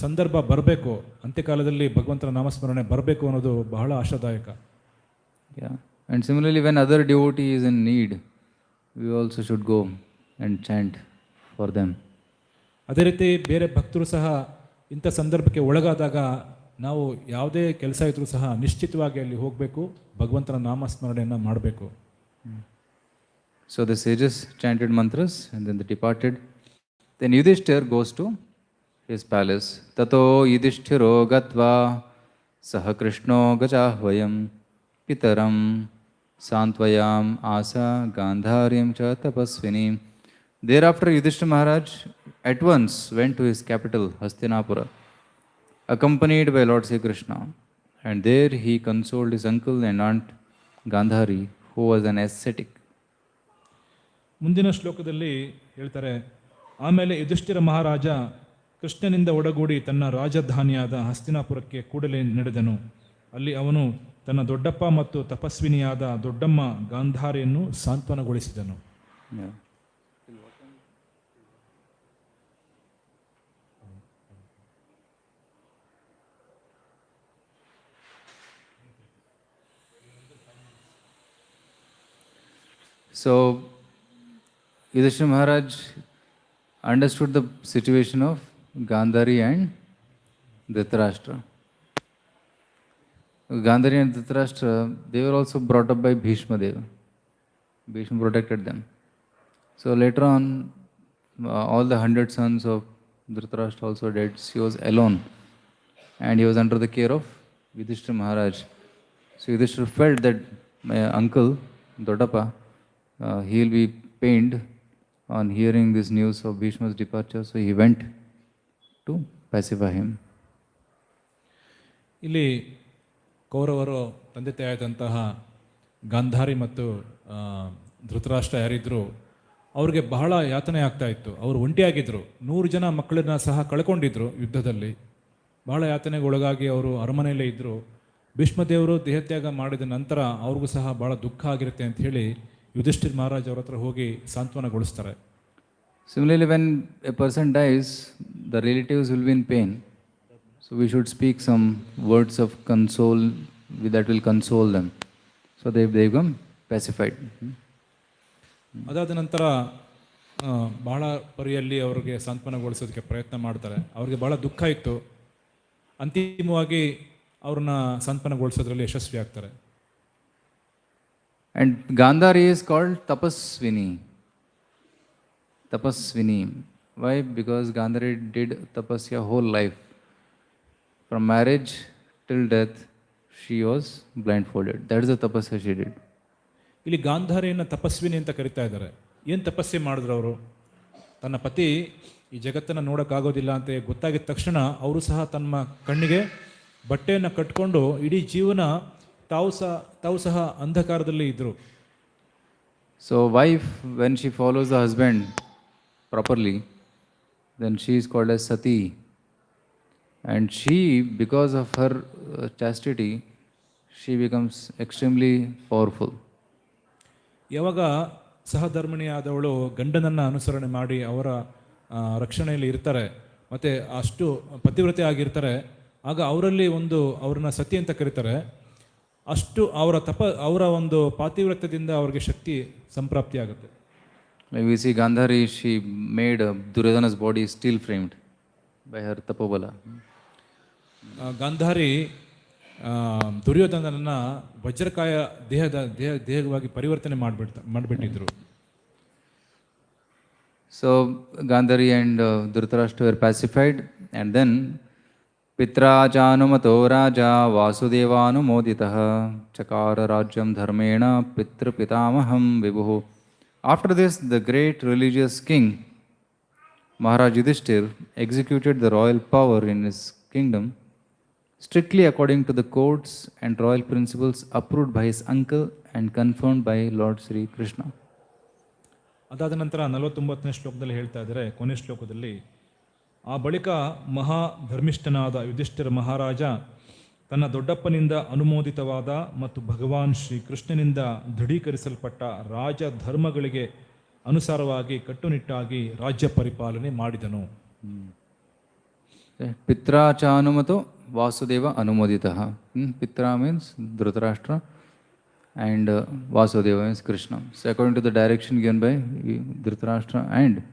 ಸಂದರ್ಭ ಬರಬೇಕು, ಅಂತ್ಯಕಾಲದಲ್ಲಿ ಭಗವಂತನ ನಾಮಸ್ಮರಣೆ ಬರಬೇಕು ಅನ್ನೋದು ಬಹಳ ಆಶಾದಾಯಕ. And similarly, when other devotee is in need, we also should go and chant for them. ಅದೇ ರೀತಿ ಬೇರೆ ಭಕ್ತರು ಸಹ ಇಂಥ ಸಂದರ್ಭಕ್ಕೆ ಒಳಗಾದಾಗ ನಾವು ಯಾವುದೇ ಕೆಲಸ ಇದ್ರೂ ಸಹ ನಿಶ್ಚಿತವಾಗಿ ಅಲ್ಲಿ ಹೋಗಬೇಕು, ಭಗವಂತನ ನಾಮಸ್ಮರಣೆಯನ್ನು ಮಾಡಬೇಕು. So the sages chanted mantras and then they departed. Then Yudhishthir goes to his palace. Tato Yudhishthiro gatva saha Krishno gajahvayam pitaram santvayam asa gandharyam cha tapasvinim. Thereafter Yudhishthira Maharaj at once went to his capital Hastinapura, accompanied by Lord Sri Krishna, and there he consoled his uncle and aunt Gandhari, who was an ascetic. ಮುಂದಿನ ಶ್ಲೋಕದಲ್ಲಿ ಹೇಳ್ತಾರೆ, ಆಮೇಲೆ ಯುಧಿಷ್ಠಿರ ಮಹಾರಾಜ ಕೃಷ್ಣನಿಂದ ಒಡಗೂಡಿ ತನ್ನ ರಾಜಧಾನಿಯಾದ ಹಸ್ತಿನಾಪುರಕ್ಕೆ ಕೂಡಲೇ ನಡೆದನು. ಅಲ್ಲಿ ಅವನು ತನ್ನ ದೊಡ್ಡಪ್ಪ ಮತ್ತು ತಪಸ್ವಿನಿಯಾದ ದೊಡ್ಡಮ್ಮ ಗಾಂಧಾರಿಯನ್ನು ಸಾಂತ್ವನಗೊಳಿಸಿದನು. So Yudhishthira Maharaj understood the situation of Gandhari and Dhritarashtra. Gandhari and Dhritarashtra, they were also brought up by Bhishma Deva. Bhishma protected them. So later on, all the 100 sons of Dhritarashtra also died. She was alone, and he was under the care of Yudhishthira Maharaj. So Yudhishthira felt that my uncle, Dodappa, he will be pained on hearing this news of Bhishma's departure, so he went to pacify him. ಇಲ್ಲಿ ಕೌರವರು ತಂದೆ ತಾಯಿಯಾದಂತಹ ಗಾಂಧಾರಿ ಮತ್ತು ಧೃತರಾಷ್ಟ್ರ ಯಾರಿದ್ರು ಅವ್ರಿಗೆ ಬಹಳ ಯಾತನೆ ಆಗ್ತಾ ಇತ್ತು. ಅವರು ಒಂಟಿಯಾಗಿದ್ದರು. 100 ಜನ ಮಕ್ಕಳನ್ನ ಸಹ ಕಳ್ಕೊಂಡಿದ್ರು ಯುದ್ಧದಲ್ಲಿ. ಬಹಳ ಯಾತನೆಗೆ ಒಳಗಾಗಿ ಅವರು ಅರಮನೆಯಲ್ಲೇ ಇದ್ದರು. ಭೀಷ್ಮದೇವರು ದೇಹತ್ಯಾಗ ಮಾಡಿದ ನಂತರ ಅವ್ರಿಗೂ ಸಹ ಭಾಳ ದುಃಖ ಆಗಿರುತ್ತೆ ಅಂತ ಹೇಳಿ ಯುಧಿಷ್ಠಿರ್ ಮಹಾರಾಜ್ ಅವ್ರ ಹತ್ರ ಹೋಗಿ ಸಾಂತ್ವನಗೊಳಿಸ್ತಾರೆ. Similarly, when a person dies, the relatives will be in pain. So we should speak some words of console that will console them. So they become pacified. ಅದಾದ ನಂತರ ಬಹಳ ಪರಿಯಲ್ಲಿ ಅವ್ರಿಗೆ ಸಾಂತ್ವನಗೊಳಿಸೋದಕ್ಕೆ ಪ್ರಯತ್ನ ಮಾಡ್ತಾರೆ. ಅವ್ರಿಗೆ ಭಾಳ ದುಃಖ ಇತ್ತು. ಅಂತಿಮವಾಗಿ ಅವ್ರನ್ನ ಸಾಂತ್ವನಗೊಳಿಸೋದ್ರಲ್ಲಿ ಯಶಸ್ವಿ ಆಗ್ತಾರೆ. And Gandhari is called Tapaswini. Tapaswini. Why? Because Gandhari did tapasya whole life. From marriage till death, she was blindfolded. That is the tapasya she did. ಇಲ್ಲಿ ಗಾಂಧಾರಿಯನ್ನು ತಪಸ್ವಿನಿ ಅಂತ ಕರಿತಾ ಇದ್ದಾರೆ. ಏನು ತಪಸ್ಸೆ ಮಾಡಿದ್ರು ಅವರು? ತನ್ನ ಪತಿ ಈ ಜಗತ್ತನ್ನು ನೋಡೋಕ್ಕಾಗೋದಿಲ್ಲ ಅಂತ ಗೊತ್ತಾಗಿದ ತಕ್ಷಣ ಅವರು ಸಹ ತಮ್ಮ ಕಣ್ಣಿಗೆ ಬಟ್ಟೆಯನ್ನು ಕಟ್ಕೊಂಡು ಇಡೀ ಜೀವನ ತಾವು ಸಹ ಅಂಧಕಾರದಲ್ಲಿ ಇದ್ದರು. So wife, when she follows the husband properly, then she is called as Sati. And she, because of her chastity, she becomes extremely powerful. ಯಾವಾಗ ಸಹಧರ್ಮಿಣಿಯಾದವಳು ಗಂಡನನ್ನು ಅನುಸರಣೆ ಮಾಡಿ ಅವರ ರಕ್ಷಣೆಯಲ್ಲಿ ಇರ್ತಾರೆ ಮತ್ತು ಅಷ್ಟು ಪತಿವ್ರತೆ ಆಗಿರ್ತಾರೆ, ಆಗ ಅವರಲ್ಲಿ ಅವ್ರನ್ನ ಸತಿ ಅಂತ ಕರೀತಾರೆ. ಅಷ್ಟು ಅವರ ಒಂದು ಪಾತಿವ್ರತ್ಯದಿಂದ ಅವ್ರಿಗೆ ಶಕ್ತಿ ಸಂಪ್ರಾಪ್ತಿ ಆಗುತ್ತೆ. Like we see Gandhari, she made Duryodhana's body steel framed by her tapobala. Gandhari ದುರ್ಯೋಧನನ ವಜ್ರಕಾಯ ದೇಹವಾಗಿ ಪರಿವರ್ತನೆ ಮಾಡಿಬಿಟ್ಟಿದ್ರು. So Gandhari and Dhritarashtra were pacified, and then Pitra Janumato Raja Vasudevānumoditah Chakara Rajyam Dharmena Pitra Pitamaham Vibhu. After this, the great religious king Maharaj Yudhishthir executed the royal power in his kingdom strictly according to the codes and royal principles approved by his uncle and confirmed by Lord Sri Krishna. ಅದಾದ ನಂತರ 49ನೇ ಶ್ಲೋಕದಲ್ಲಿ ಹೇಳ್ತಾ ಇದ್ದಾರೆ, ಕೊನೆ ಶ್ಲೋಕದಲ್ಲಿ, ಆ ಬಳಿಕ ಮಹಾ ಧರ್ಮಿಷ್ಠನಾದ ಯುಧಿಷ್ಠಿರ ಮಹಾರಾಜ ತನ್ನ ದೊಡ್ಡಪ್ಪನಿಂದ ಅನುಮೋದಿತವಾದ ಮತ್ತು ಭಗವಾನ್ ಶ್ರೀ ಕೃಷ್ಣನಿಂದ ದೃಢೀಕರಿಸಲ್ಪಟ್ಟ ರಾಜ ಧರ್ಮಗಳಿಗೆ ಅನುಸಾರವಾಗಿ ಕಟ್ಟುನಿಟ್ಟಾಗಿ ರಾಜ್ಯ ಪರಿಪಾಲನೆ ಮಾಡಿದನು. Pitra Chanumato Vasudeva Anumoditaha. Pitra means Dhritarashtra and Vasudeva means Krishna. So according to the direction given by Dhritarashtra and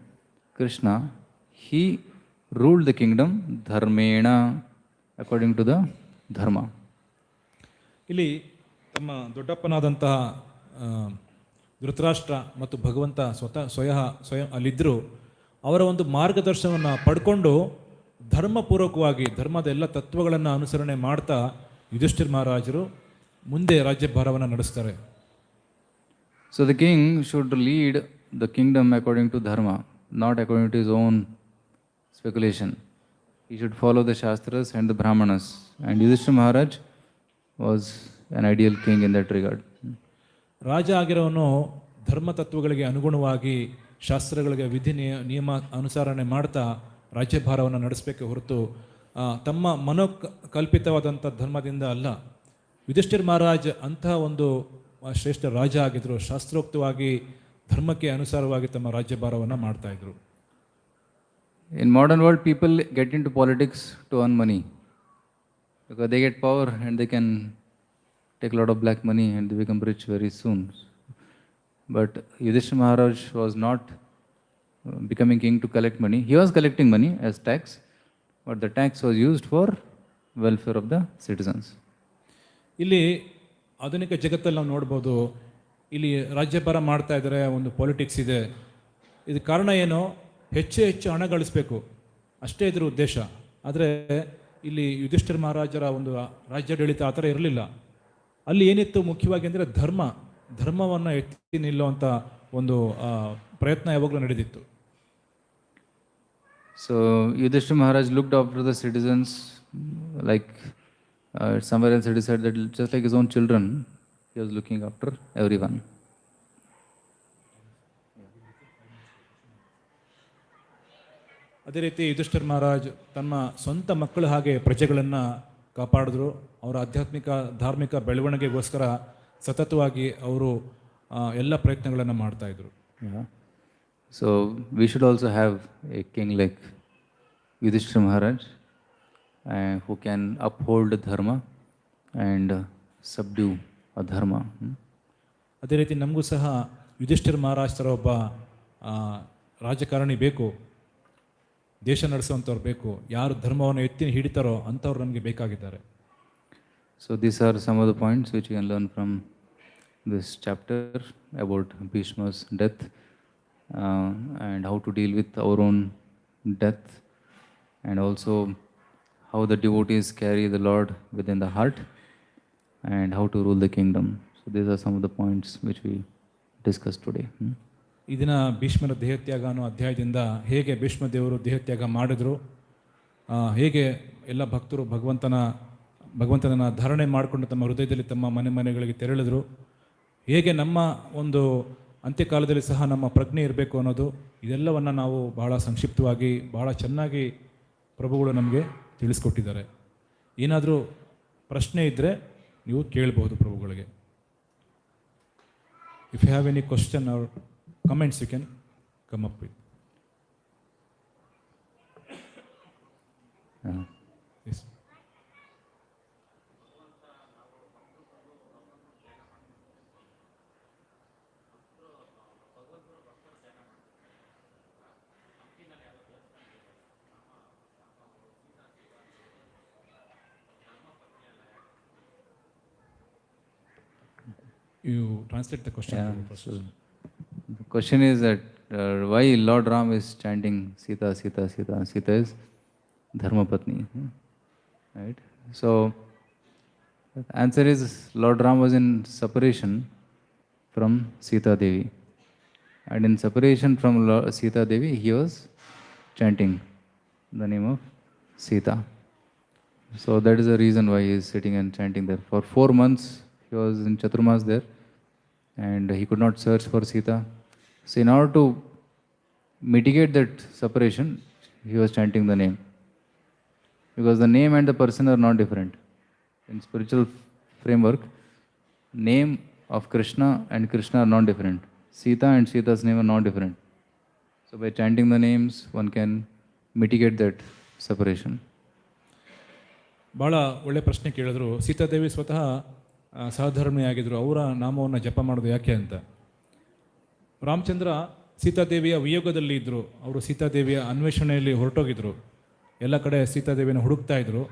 Krishna, he ruled the kingdom dharmena according to the dharma. ಇಲ್ಲಿ ತಮ್ಮ ದೊಡ್ಡಪ್ಪನಾದಂತಹ ಧೃತರಾಷ್ಟ್ರ ಮತ್ತು ಭಗವಂತ ಸ್ವಯಂ ಅಲ್ಲಿದ್ದರು. ಅವರ ಒಂದು ಮಾರ್ಗದರ್ಶನವನ್ನು ಪಡ್ಕೊಂಡು ಧರ್ಮಪೂರ್ವಕವಾಗಿ ಧರ್ಮದ ಎಲ್ಲ ತತ್ವಗಳನ್ನು ಅನುಸರಣೆ ಮಾಡ್ತಾ ಯುಧಿಷ್ಠಿರ್ ಮಹಾರಾಜರು ಮುಂದೆ ರಾಜ್ಯಭಾರವನ್ನು ನಡೆಸ್ತಾರೆ. So the king should lead the kingdom according to dharma, not according to his own speculation. He should follow the Shastras and the Brahmanas. And Yudhishthira Maharaj was an ideal king in that regard. ರಾಜ ಆಗಿರೋನು ಧರ್ಮ ತತ್ವಗಳಿಗೆ ಅನುಗುಣವಾಗಿ ಶಾಸ್ತ್ರಗಳಿಗೆ ವಿಧಿ ನಿಯಮ ಅನುಸರಣೆ ಮಾಡ್ತಾ ರಾಜ್ಯಭಾರವನ್ನು ನಡೆಸಬೇಕೆ ಹೊರತು ತಮ್ಮ ಮನೋಕಲ್ಪಿತವಾದಂಥ ಧರ್ಮದಿಂದ ಅಲ್ಲ. ಯುಧಿಷ್ಠಿರ್ ಮಹಾರಾಜ್ ಅಂತಹ ಒಂದು ಶ್ರೇಷ್ಠ ರಾಜ ಆಗಿದ್ದರು. ಶಾಸ್ತ್ರೋಕ್ತವಾಗಿ ಧರ್ಮಕ್ಕೆ ಅನುಸಾರವಾಗಿ ತಮ್ಮ ರಾಜ್ಯಭಾರವನ್ನು ಮಾಡ್ತಾಯಿದ್ರು. In modern world, people get into politics to earn money because they get power and they can take a lot of black money and they become rich very soon. But Yudhishthira Maharaj was not becoming king to collect money. He was collecting money as tax, but the tax was used for welfare of the citizens. ಇಲ್ಲಿ ಆಧುನಿಕ ಜಗತ್ತಲ್ಲಿ ನಾವು ನೋಡ್ಬೋದು, ಇಲ್ಲಿ ರಾಜ್ಯಭಾರ ಮಾಡ್ತಾ ಇದ್ದಾರೆ, ಒಂದು ಪಾಲಿಟಿಕ್ಸ್ ಇದೆ. ಇದು ಕಾರಣ ಏನು? ಹೆಚ್ಚು ಹಣ ಗಳಿಸಬೇಕು, ಅಷ್ಟೇ ಇದ್ರ ಉದ್ದೇಶ. ಆದರೆ ಇಲ್ಲಿ ಯುಧಿಷ್ಠಿರ ಮಹಾರಾಜರ ಒಂದು ರಾಜ್ಯಾಡಳಿತ ಆ ಥರ ಇರಲಿಲ್ಲ. ಅಲ್ಲಿ ಏನಿತ್ತು ಮುಖ್ಯವಾಗಿ ಅಂದರೆ ಧರ್ಮವನ್ನು ಎತ್ತಿ ನಿಲ್ಲುವಂಥ ಒಂದು ಪ್ರಯತ್ನ ಯಾವಾಗಲೂ ನಡೆದಿತ್ತು. So Yudhishthira Maharaj looked after the citizens like somewhere else he said that just like his own children, he was looking after everyone. ಅದೇ ರೀತಿ ಯುಧಿಷ್ಠಿರ ಮಹಾರಾಜ್ ತಮ್ಮ ಸ್ವಂತ ಮಕ್ಕಳು ಹಾಗೆ ಪ್ರಜೆಗಳನ್ನು ಕಾಪಾಡಿದ್ರು. ಅವರ ಆಧ್ಯಾತ್ಮಿಕ ಧಾರ್ಮಿಕ ಬೆಳವಣಿಗೆಗೋಸ್ಕರ ಸತತವಾಗಿ ಅವರು ಎಲ್ಲ ಪ್ರಯತ್ನಗಳನ್ನು ಮಾಡ್ತಾಯಿದ್ರು. Yeah. So we should also have a king like Yudhishthira Maharaj who can uphold dharma and subdue adharma. ಅದೇ ರೀತಿ ನಮಗೂ ಸಹ ಯುಧಿಷ್ಠಿರ ಮಹಾರಾಜ್ ಥರ ಒಬ್ಬ ರಾಜಕಾರಣಿ ಬೇಕು, ದೇಶ ನಡೆಸುವಂಥವ್ರು ಬೇಕು. ಯಾರು ಧರ್ಮವನ್ನು ಎತ್ತಿ ಹಿಡಿತಾರೋ ಅಂಥವ್ರು ನಮಗೆ ಬೇಕಾಗಿದ್ದಾರೆ. So these are some of the points which you can learn from this chapter about Bhishma's death and how to deal with our own death, and also how the devotees carry the Lord within the heart and how to rule the kingdom. So these are some of the points which we discussed today. ಈ ದಿನ ಭೀಷ್ಮರ ದೇಹತ್ಯಾಗ ಅನ್ನೋ ಅಧ್ಯಾಯದಿಂದ ಹೇಗೆ ಭೀಷ್ಮ ದೇವರು ದೇಹತ್ಯಾಗ ಮಾಡಿದ್ರು, ಹೇಗೆ ಎಲ್ಲ ಭಕ್ತರು ಭಗವಂತನ ಧಾರಣೆ ಮಾಡಿಕೊಂಡು ತಮ್ಮ ಹೃದಯದಲ್ಲಿ ತಮ್ಮ ಮನೆಗಳಿಗೆ ತೆರಳಿದ್ರು, ಹೇಗೆ ನಮ್ಮ ಒಂದು ಅಂತ್ಯಕಾಲದಲ್ಲಿ ಸಹ ನಮ್ಮ ಪ್ರಜ್ಞೆ ಇರಬೇಕು ಅನ್ನೋದು, ಇದೆಲ್ಲವನ್ನು ನಾವು ಬಹಳ ಸಂಕ್ಷಿಪ್ತವಾಗಿ ಬಹಳ ಚೆನ್ನಾಗಿ ಪ್ರಭುಗಳು ನಮಗೆ ತಿಳಿಸ್ಕೊಟ್ಟಿದ್ದಾರೆ. ಏನಾದರೂ ಪ್ರಶ್ನೆ ಇದ್ದರೆ ನೀವು ಕೇಳ್ಬೋದು ಪ್ರಭುಗಳಿಗೆ. If you have any question or comments you can come up with. Yes. You translate the question. Yeah, so the question is that why Lord Ram is chanting Sita, Sita, Sita. Sita is Dharma Patni, right? So the answer is Lord Ram was in separation from Sita Devi, and in separation from Sita Devi he was chanting the name of Sita. So that is the reason why he is sitting and chanting there. For 4 months he was in Chaturmas there, and he could not search for Sita. So in order to mitigate that separation, he was chanting the name. Because the name and the person are not different. In spiritual framework, name of Krishna and Krishna are not different. Sita and Sita's name are not different. So by chanting the names, one can mitigate that separation. ಭಾಳ ಒಳ್ಳೆ ಪ್ರಶ್ನೆ ಕೇಳಿದ್ರು. ಸೀತಾದೇವಿ ಸ್ವತಃ ಸಹಧರ್ಮಿಯಾಗಿದ್ದರು. ಅವರ ನಾಮವನ್ನು ಜಪ ಮಾಡೋದು ಯಾಕೆ ಅಂತ. ರಾಮಚಂದ್ರ ಸೀತಾದೇವಿಯ ವಿಯೋಗದಲ್ಲಿ ಇದ್ದರು. ಅವರು ಸೀತಾದೇವಿಯ ಅನ್ವೇಷಣೆಯಲ್ಲಿ ಹೊರಟೋಗಿದ್ರು. ಎಲ್ಲ ಕಡೆ ಸೀತಾದೇವಿಯನ್ನು ಹುಡುಕ್ತಾ ಇದ್ರು.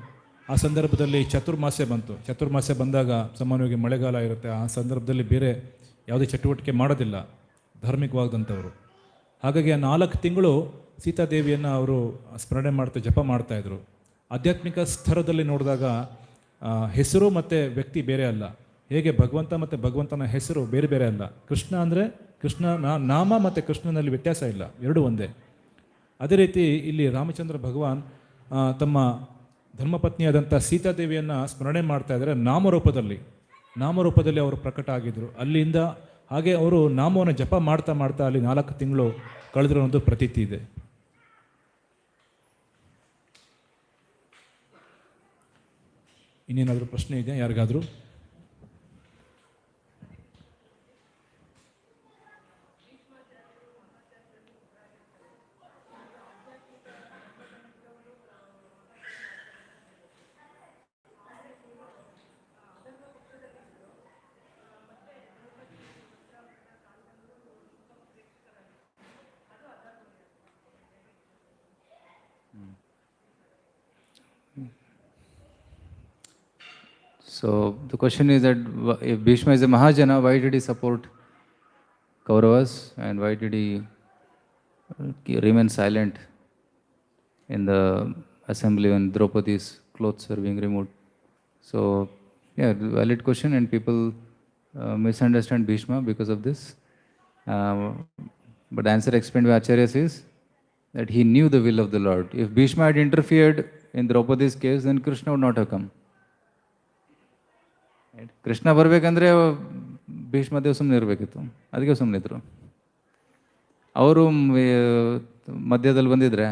ಆ ಸಂದರ್ಭದಲ್ಲಿ ಚತುರ್ಮಾಸ್ಯ ಬಂತು. ಚತುರ್ಮಾಸ್ಯ ಬಂದಾಗ ಸಾಮಾನ್ಯವಾಗಿ ಮಳೆಗಾಲ ಇರುತ್ತೆ. ಆ ಸಂದರ್ಭದಲ್ಲಿ ಬೇರೆ ಯಾವುದೇ ಚಟುವಟಿಕೆ ಮಾಡೋದಿಲ್ಲ ಧಾರ್ಮಿಕವಾದಂಥವರು. ಹಾಗಾಗಿ ಆ 4 ತಿಂಗಳು ಸೀತಾದೇವಿಯನ್ನು ಅವರು ಸ್ಮರಣೆ ಮಾಡ್ತಾ ಜಪ ಮಾಡ್ತಾಯಿದ್ರು. ಆಧ್ಯಾತ್ಮಿಕ ಸ್ತರದಲ್ಲಿ ನೋಡಿದಾಗ ಹೆಸರು ಮತ್ತು ವ್ಯಕ್ತಿ ಬೇರೆ ಅಲ್ಲ. ಹೇಗೆ ಭಗವಂತ ಮತ್ತು ಭಗವಂತನ ಹೆಸರು ಬೇರೆ ಬೇರೆ ಅಲ್ಲ. ಕೃಷ್ಣ ಅಂದರೆ ಕೃಷ್ಣ ನಾಮ ಮತ್ತು ಕೃಷ್ಣನಲ್ಲಿ ವ್ಯತ್ಯಾಸ ಇಲ್ಲ, ಎರಡೂ ಒಂದೇ. ಅದೇ ರೀತಿ ಇಲ್ಲಿ ರಾಮಚಂದ್ರ ಭಗವಾನ್ ತಮ್ಮ ಧರ್ಮಪತ್ನಿಯಾದಂಥ ಸೀತಾದೇವಿಯನ್ನು ಸ್ಮರಣೆ ಮಾಡ್ತಾ ಇದ್ದಾರೆ. ನಾಮರೂಪದಲ್ಲಿ ಅವರು ಪ್ರಕಟ ಆಗಿದ್ದರು. ಅಲ್ಲಿಂದ ಹಾಗೆ ಅವರು ನಾಮವನ್ನು ಜಪ ಮಾಡ್ತಾ ಮಾಡ್ತಾ ಅಲ್ಲಿ 4 ತಿಂಗಳು ಕಳೆದ್ರು ಅನ್ನೋದು ಪ್ರತೀತಿ ಇದೆ. ಇನ್ನೇನಾದರೂ ಪ್ರಶ್ನೆ ಇದೆಯಾ ಯಾರಿಗಾದರೂ? So the question is that if Bhishma is a Mahajana, why did he support Kauravas and why did he remain silent in the assembly when Draupadi's clothes were being removed? So yeah, valid question, and people misunderstand Bhishma because of this. But the answer explained by Acharyas is that he knew the will of the Lord. If Bhishma had interfered in Draupadi's case, then Krishna would not have come. Krishna ಬರಬೇಕಂದ್ರೆ ಭೀಷ್ಮದೇವ್ ಸುಮ್ಮನೆ ಇರಬೇಕಿತ್ತು, ಅದಕ್ಕೆ ಸುಮ್ಮನೆ ಇದ್ರು. ಅವರು ಮಧ್ಯದಲ್ಲಿ ಬಂದಿದ್ರೆ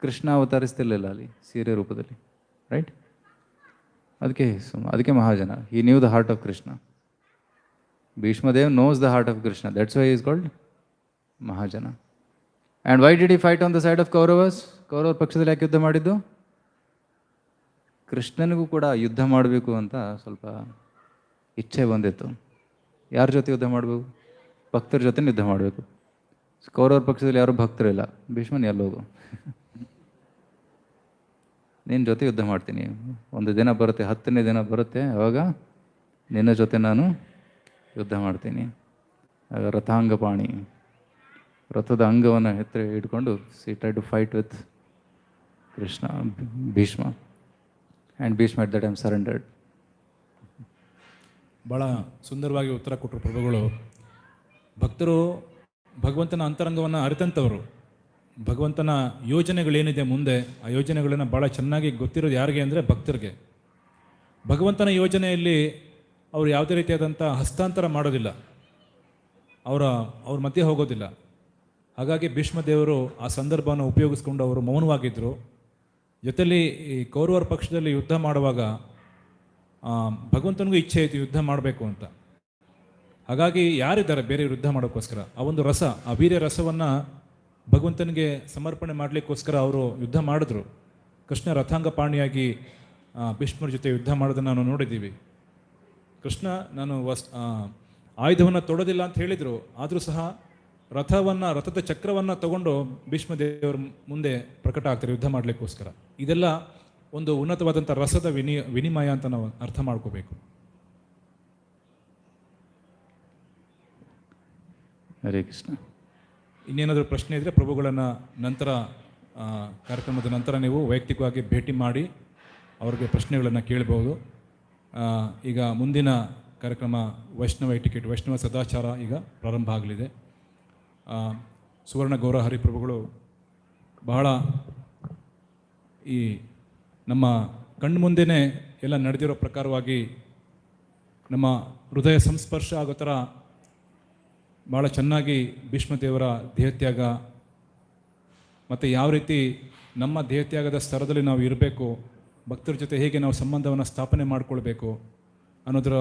ಕೃಷ್ಣ ಅವತರಿಸ್ತಿರ್ಲಿಲ್ಲ ಅಲ್ಲಿ ಸೀರೆ ರೂಪದಲ್ಲಿ, ರೈಟ್? ಅದಕ್ಕೆ Mahajana. He knew the heart of Krishna. Bhishmadev knows the heart of Krishna, that's why is called Mahajana. And why did he fight on the side of Kauravas? ಕೌರವರ ಪಕ್ಷದಲ್ಲಿ ಯಾಕೆ ಯುದ್ಧ ಮಾಡಿದ್ದು? ಕೃಷ್ಣನಿಗೂ ಕೂಡ ಯುದ್ಧ ಮಾಡಬೇಕು ಅಂತ ಸ್ವಲ್ಪ ಇಚ್ಛೆ ಬಂದಿತ್ತು. ಯಾರ ಜೊತೆ ಯುದ್ಧ ಮಾಡಬೇಕು? ಭಕ್ತರ ಜೊತೆ ಯುದ್ಧ ಮಾಡಬೇಕು. ಕೌರವರ ಪಕ್ಷದಲ್ಲಿ ಯಾರೂ ಭಕ್ತರಿಲ್ಲ. ಭೀಷ್ಮನ್ ಎಲ್ಲೋದು, ನಿನ್ನ ಜೊತೆ ಯುದ್ಧ ಮಾಡ್ತೀನಿ. ಒಂದು ದಿನ ಬರುತ್ತೆ, 10ನೇ ದಿನ ಬರುತ್ತೆ, ಆವಾಗ ನಿನ್ನ ಜೊತೆ ನಾನು ಯುದ್ಧ ಮಾಡ್ತೀನಿ. ಆಗ ರಥಾಂಗಪಾಣಿ, ರಥದ ಅಂಗವನ್ನು ಹಿಡ್ಕೊಂಡು see try to fight with Krishna, Bhishma. And Bhishma at the time surrendered. ಭಾಳ ಸುಂದರವಾಗಿ ಉತ್ತರ ಕೊಟ್ಟರು ಪ್ರಭುಗಳು. ಭಕ್ತರು ಭಗವಂತನ ಅಂತರಂಗವನ್ನು ಅರಿತಂಥವರು. ಭಗವಂತನ ಯೋಜನೆಗಳೇನಿದೆ ಮುಂದೆ, ಆ ಯೋಜನೆಗಳನ್ನು ಭಾಳ ಚೆನ್ನಾಗಿ ಗೊತ್ತಿರೋದು ಯಾರಿಗೆ ಅಂದರೆ ಭಕ್ತರಿಗೆ. ಭಗವಂತನ ಯೋಜನೆಯಲ್ಲಿ ಅವರು ಯಾವುದೇ ರೀತಿಯಾದಂಥ ಹಸ್ತಾಂತರ ಮಾಡೋದಿಲ್ಲ, ಅವ್ರ ಮಧ್ಯೆ ಹೋಗೋದಿಲ್ಲ. ಹಾಗಾಗಿ ಭೀಷ್ಮದೇವರು ಆ ಸಂದರ್ಭವನ್ನು ಉಪಯೋಗಿಸ್ಕೊಂಡು ಅವರು ಮೌನವಾಗಿದ್ದರು. ಜೊತೆಯಲ್ಲಿ ಈ ಕೌರವರ ಪಕ್ಷದಲ್ಲಿ ಯುದ್ಧ ಮಾಡುವಾಗ ಭಗವಂತನಿಗೂ ಇಚ್ಛೆ ಇತ್ತು ಯುದ್ಧ ಮಾಡಬೇಕು ಅಂತ. ಹಾಗಾಗಿ ಯಾರಿದ್ದಾರೆ ಬೇರೆ ಯುದ್ಧ ಮಾಡೋಕ್ಕೋಸ್ಕರ? ಆ ಒಂದು ರಸ, ಆ ವೀರ್ಯ ರಸವನ್ನು ಭಗವಂತನಿಗೆ ಸಮರ್ಪಣೆ ಮಾಡಲಿಕ್ಕೋಸ್ಕರ ಅವರು ಯುದ್ಧ ಮಾಡಿದ್ರು. ಕೃಷ್ಣ ರಥಾಂಗಪಾಣಿಯಾಗಿ ಭೀಷ್ಮರ ಜೊತೆ ಯುದ್ಧ ಮಾಡೋದನ್ನು ನಾವು ನೋಡಿದ್ದೀವಿ. ಕೃಷ್ಣ ನಾನು ಆಯುಧವನ್ನು ತೊಡೋದಿಲ್ಲ ಅಂತ ಹೇಳಿದರು, ಆದರೂ ಸಹ ರಥದ ಚಕ್ರವನ್ನು ತಗೊಂಡು ಭೀಷ್ಮದೇವರ ಮುಂದೆ ಪ್ರಕಟ ಆಗ್ತಾರೆ ಯುದ್ಧ ಮಾಡಲಿಕ್ಕೋಸ್ಕರ. ಇದೆಲ್ಲ ಒಂದು ಉನ್ನತವಾದಂಥ ರಸದ ವಿನಿಮಯ ಅಂತ ನಾವು ಅರ್ಥ ಮಾಡ್ಕೋಬೇಕು. ಹರೇ ಕೃಷ್ಣ. ಇನ್ನೇನಾದರೂ ಪ್ರಶ್ನೆ ಇದ್ದರೆ ಪ್ರಭುಗಳನ್ನು ನಂತರ ಕಾರ್ಯಕ್ರಮದ ನಂತರ ನೀವು ವೈಯಕ್ತಿಕವಾಗಿ ಭೇಟಿ ಮಾಡಿ ಅವ್ರಿಗೆ ಪ್ರಶ್ನೆಗಳನ್ನು ಕೇಳಬಹುದು. ಈಗ ಮುಂದಿನ ಕಾರ್ಯಕ್ರಮ ವೈಷ್ಣವ ಟಿಕೆಟ್, ವೈಷ್ಣವ ಸದಾಚಾರ ಈಗ ಪ್ರಾರಂಭ ಆಗಲಿದೆ. ಸುವರ್ಣ ಗೌರಹರಿ ಪ್ರಭುಗಳು ಬಹಳ ಈ ನಮ್ಮ ಕಣ್ಮುಂದೆನೇ ಎಲ್ಲ ನಡೆದಿರೋ ಪ್ರಕಾರವಾಗಿ ನಮ್ಮ ಹೃದಯ ಸಂಸ್ಪರ್ಶ ಆಗೋ ಥರ ಭಾಳ ಚೆನ್ನಾಗಿ ಭೀಷ್ಮದೇವರ ದೇಹತ್ಯಾಗ ಮತ್ತು ಯಾವ ರೀತಿ ನಮ್ಮ ದೇಹತ್ಯಾಗದ ಸ್ತರದಲ್ಲಿ ನಾವು ಇರಬೇಕು, ಭಕ್ತರ ಜೊತೆ ಹೇಗೆ ನಾವು ಸಂಬಂಧವನ್ನು ಸ್ಥಾಪನೆ ಮಾಡಿಕೊಳ್ಬೇಕು ಅನ್ನೋದರ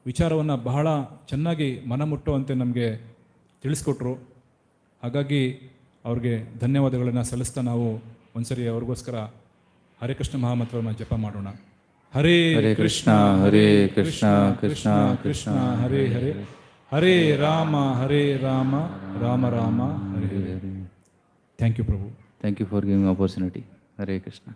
ವಿಚಾರವನ್ನು ಬಹಳ ಚೆನ್ನಾಗಿ ಮನಮುಟ್ಟುವಂತೆ ನಮಗೆ ತಿಳಿಸ್ಕೊಟ್ರು. ಹಾಗಾಗಿ ಅವ್ರಿಗೆ ಧನ್ಯವಾದಗಳನ್ನು ಸಲ್ಲಿಸ್ತಾ ನಾವು ಒಂದ್ಸರಿ ಅವ್ರಿಗೋಸ್ಕರ ಹರೇ ಕೃಷ್ಣ ಮಹಾಮಂತ್ರವನ್ನು ಜಪ ಮಾಡೋಣ. Hare Krishna Hare Krishna Krishna Krishna Hare Hare, Hare Rama Rama Rama Hare Hare. Thank you Prabhu. Thank you for giving opportunity. Hare Krishna.